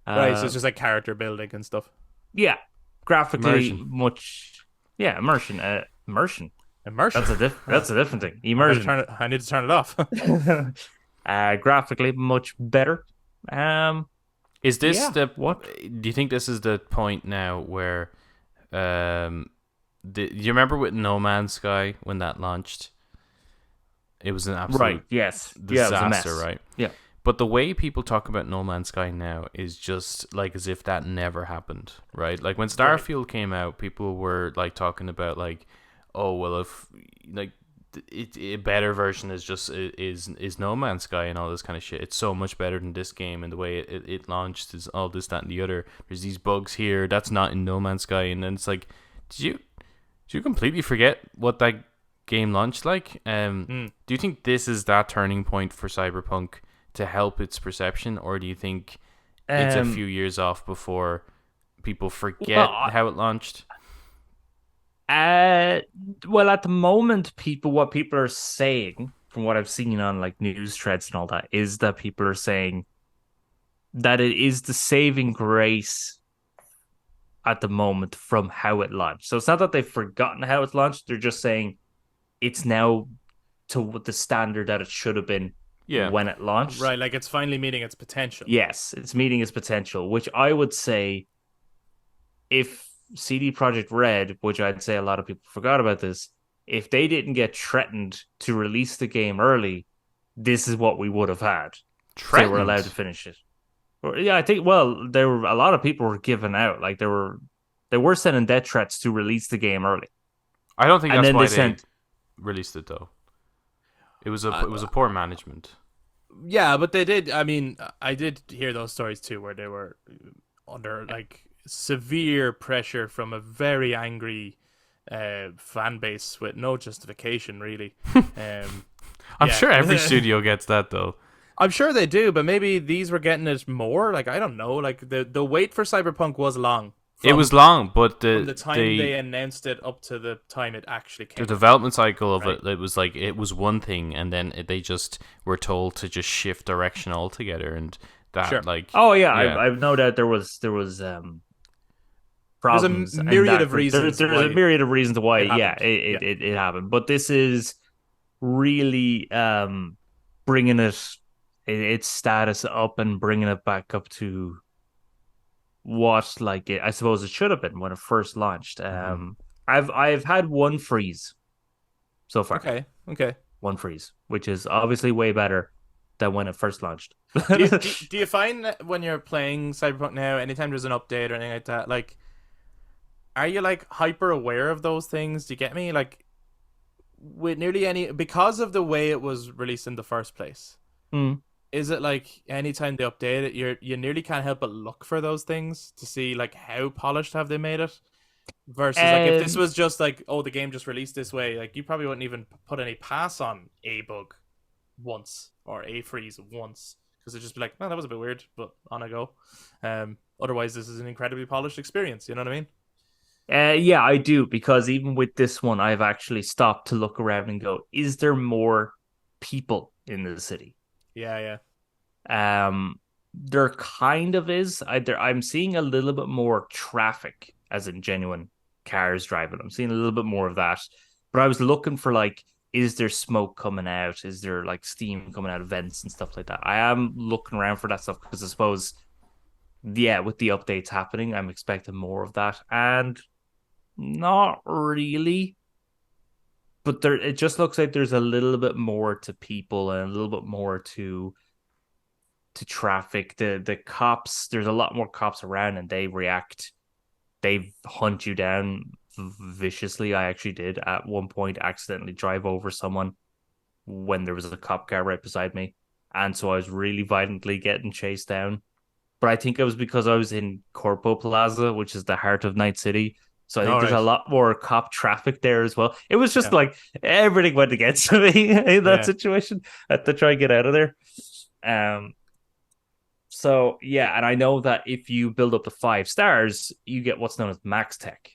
Right. So it's just like character building and stuff. Yeah, graphically Immersion. much. Yeah, immersion. Immersion. Immersion. That's a different thing. I need to turn it off. Graphically much better. Is this Yeah, the what? Do you think this is the point now where do you remember with No Man's Sky when that launched? It was an absolute Right. Yes. Yeah, it was a disaster, mess. right? Yeah. But the way people talk about No Man's Sky now is just like as if that never happened, right? Like when Starfield came out, people were like talking about like, oh well, if like a better version is just is No Man's Sky and all this kind of shit. It's so much better than this game, and the way it launched is all this, that, and the other. There's these bugs here that's not in No Man's Sky, and then it's like, did you completely forget what that game launched like? Do you think this is that turning point for Cyberpunk to help its perception, or do you think it's a few years off before people forget how it launched? Well, at the moment, what people are saying, from what I've seen on like news threads and all that, is that people are saying that it is the saving grace at the moment from how it launched. So it's not that they've forgotten how it's launched; they're just saying it's now to the standard that it should have been when it launched. Right, like it's finally meeting its potential. Yes, it's meeting its potential, which I would say if CD Projekt Red, which I'd say a lot of people forgot about this, if they didn't get threatened to release the game early, this is what we would have had. They were allowed to finish it. Yeah, I think. Well, there were a lot of people were giving out. Like they were sending death threats to release the game early. I don't think And that's then why they they sent. released it though. It was a poor management. Yeah, but they did. I mean, I did hear those stories too, where they were under like severe pressure from a very angry fan base with no justification, really. I'm sure every studio gets that though. I'm sure they do, but maybe these were getting it more. Like I don't know. Like the wait for Cyberpunk was long. It was long, but from the time they announced it up to the time it actually came. The development cycle of it was like it was one thing, and then they just were told to just shift direction altogether, and that like. Oh yeah, I've no doubt there was problems. There's a myriad of reasons. There's a myriad of reasons why. It happened. But this is really bringing its status up and bringing it back up to what like I suppose it should have been when it first launched. I've had one freeze so far. Okay. One freeze, which is obviously way better than when it first launched. do you find that when you're playing Cyberpunk now, anytime there's an update or anything like that, like are you like hyper aware of those things? Do you get me? Like with nearly any because of the way it was released in the first place. Mm. Is it like anytime they update it, you nearly can't help but look for those things to see like how polished have they made it? Versus like if this Um, was just like, oh, the game just released this way, like you probably wouldn't even put any pass on a bug once or a freeze once because it'd just be like, oh, that was a bit weird, but on I go. Otherwise, this is an incredibly polished experience. You know what I mean? yeah, I do, because even with this one, I've actually stopped to look around and go, is there more people in the city? Yeah, yeah. There kind of is. I'm seeing a little bit more traffic, as in genuine cars driving. I'm seeing a little bit more of that. But I was looking for like, is there smoke coming out? Is there like steam coming out of vents and stuff like that? I am looking around for that stuff because I suppose, yeah, with the updates happening, I'm expecting more of that. And not really. But there, it just looks like there's a little bit more to people and a little bit more to traffic. The cops, there's a lot more cops around, and they hunt you down viciously. I actually did at one point accidentally drive over someone when there was a cop car right beside me, and so I was really violently getting chased down. But I think it was because I was in Corpo Plaza, which is the heart of Night City. So I think All there's right. a lot more cop traffic there as well. It was just Yeah, like everything went against me in that yeah. situation. I had to try and get out of there. Um, so yeah, and I know that if you build up to 5 stars, you get what's known as Max Tech,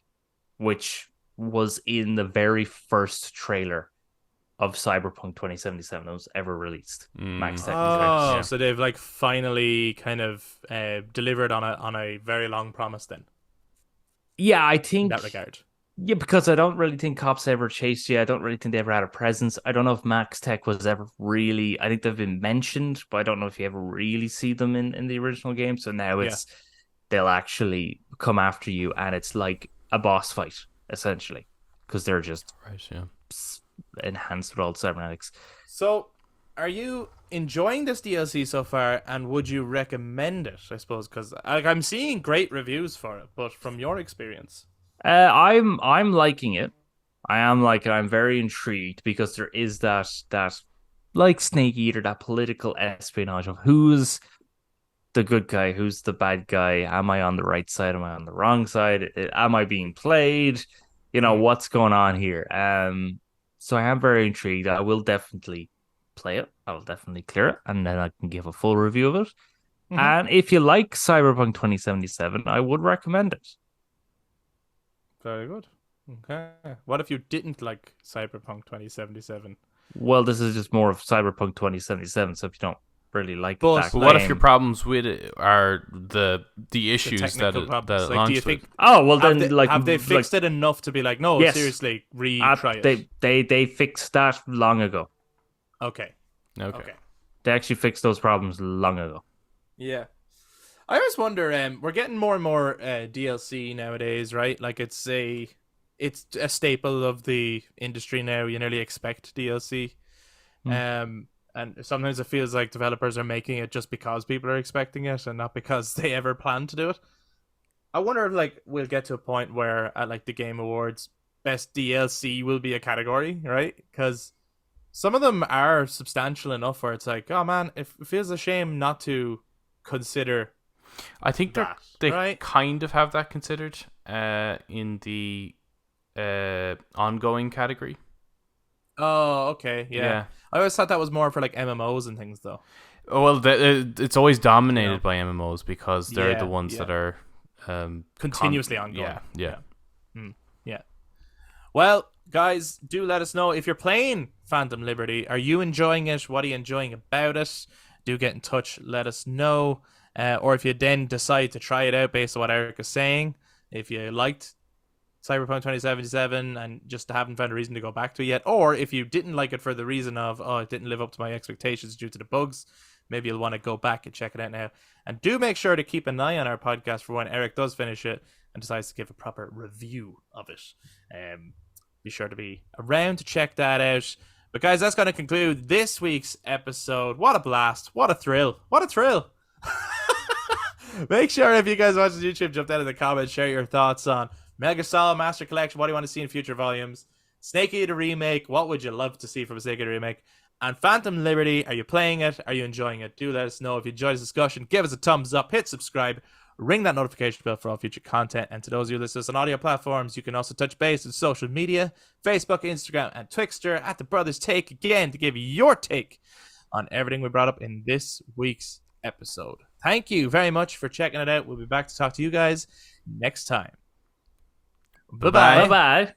which was in the very first trailer of Cyberpunk 2077 that was ever released. Max Tech was there. Oh, Yeah. so they've like finally kind of delivered on a very long promise then Yeah, I in think that regard. yeah, because I don't really think cops ever chased you. I don't really think they ever had a presence. I don't know if Max Tech was ever really. I think they've been mentioned, but I don't know if you ever really see them in the original game. So now Yeah. they'll actually come after you, and it's like a boss fight essentially, because they're just Right. Yeah. enhanced with all the cybernetics. So, are you enjoying this DLC so far, and would you recommend it? I suppose because like, I'm seeing great reviews for it, but from your experience, I'm liking it. I am like I'm very intrigued because there is that like Snake Eater, that political espionage of who's the good guy, who's the bad guy, am I on the right side, am I on the wrong side, am I being played, mm. what's going on here. So I am very intrigued. I will definitely play it. I will definitely clear it, and then I can give a full review of it. Mm-hmm. And if you like Cyberpunk 2077, I would recommend it. Very good. Okay. What if you didn't like Cyberpunk 2077? Well, this is just more of Cyberpunk 2077, so if you don't really like But, that But like, what if your game. problems with it are the The issues that technical it, problems. that it Like, do you launched with? think Oh, well have then they, like have they like fixed it enough to be like, no, yes, seriously, retry it? they fixed that long ago. Okay. Okay. Okay. They actually fixed those problems long ago. Yeah. I always wonder. We're getting more and more DLC nowadays, right? Like it's a staple of the industry now. You nearly expect DLC. Hmm. And sometimes it feels like developers are making it just because people are expecting it and not because they ever plan to do it. I wonder if like we'll get to a point where at like the Game Awards, best DLC will be a category, right? Because some of them are substantial enough where it's like, oh man, it feels a shame not to consider I think that, they right? kind of have that considered in the ongoing category. Oh, okay, yeah. I always thought that was more for like MMOs and things, though. Oh, well, it's always dominated You know? by MMOs because they're the Yeah, ones yeah. that are Continuously ongoing. Yeah, yeah. Yeah. Well, guys, do let us know if you're playing Phantom Liberty. Are you enjoying it? What are you enjoying about it? Do get in touch. Let us know. Or if you then decide to try it out based on what Eric is saying, if you liked Cyberpunk 2077 and just haven't found a reason to go back to it yet, or if you didn't like it for the reason of, oh, it didn't live up to my expectations due to the bugs, maybe you'll want to go back and check it out now. And do make sure to keep an eye on our podcast for when Eric does finish it and decides to give a proper review of it. Be sure to be around to check that out. But guys, that's going to conclude this week's episode. What a blast. What a thrill. What a thrill. Make sure if you guys watch the YouTube, jump down in the comments, share your thoughts on Mega Solid Master Collection, what do you want to see in future volumes? Snake Eater Remake, what would you love to see from a Snake Eater Remake? And Phantom Liberty, are you playing it? Are you enjoying it? Do let us know. If you enjoyed this discussion, give us a thumbs up, hit subscribe, ring that notification bell for all future content. And to those of you listeners on audio platforms, you can also touch base on social media, Facebook, Instagram, and Twixter at The Brothers Take again to give your take on everything we brought up in this week's episode. Thank you very much for checking it out. We'll be back to talk to you guys next time. Bye-bye. Bye-bye.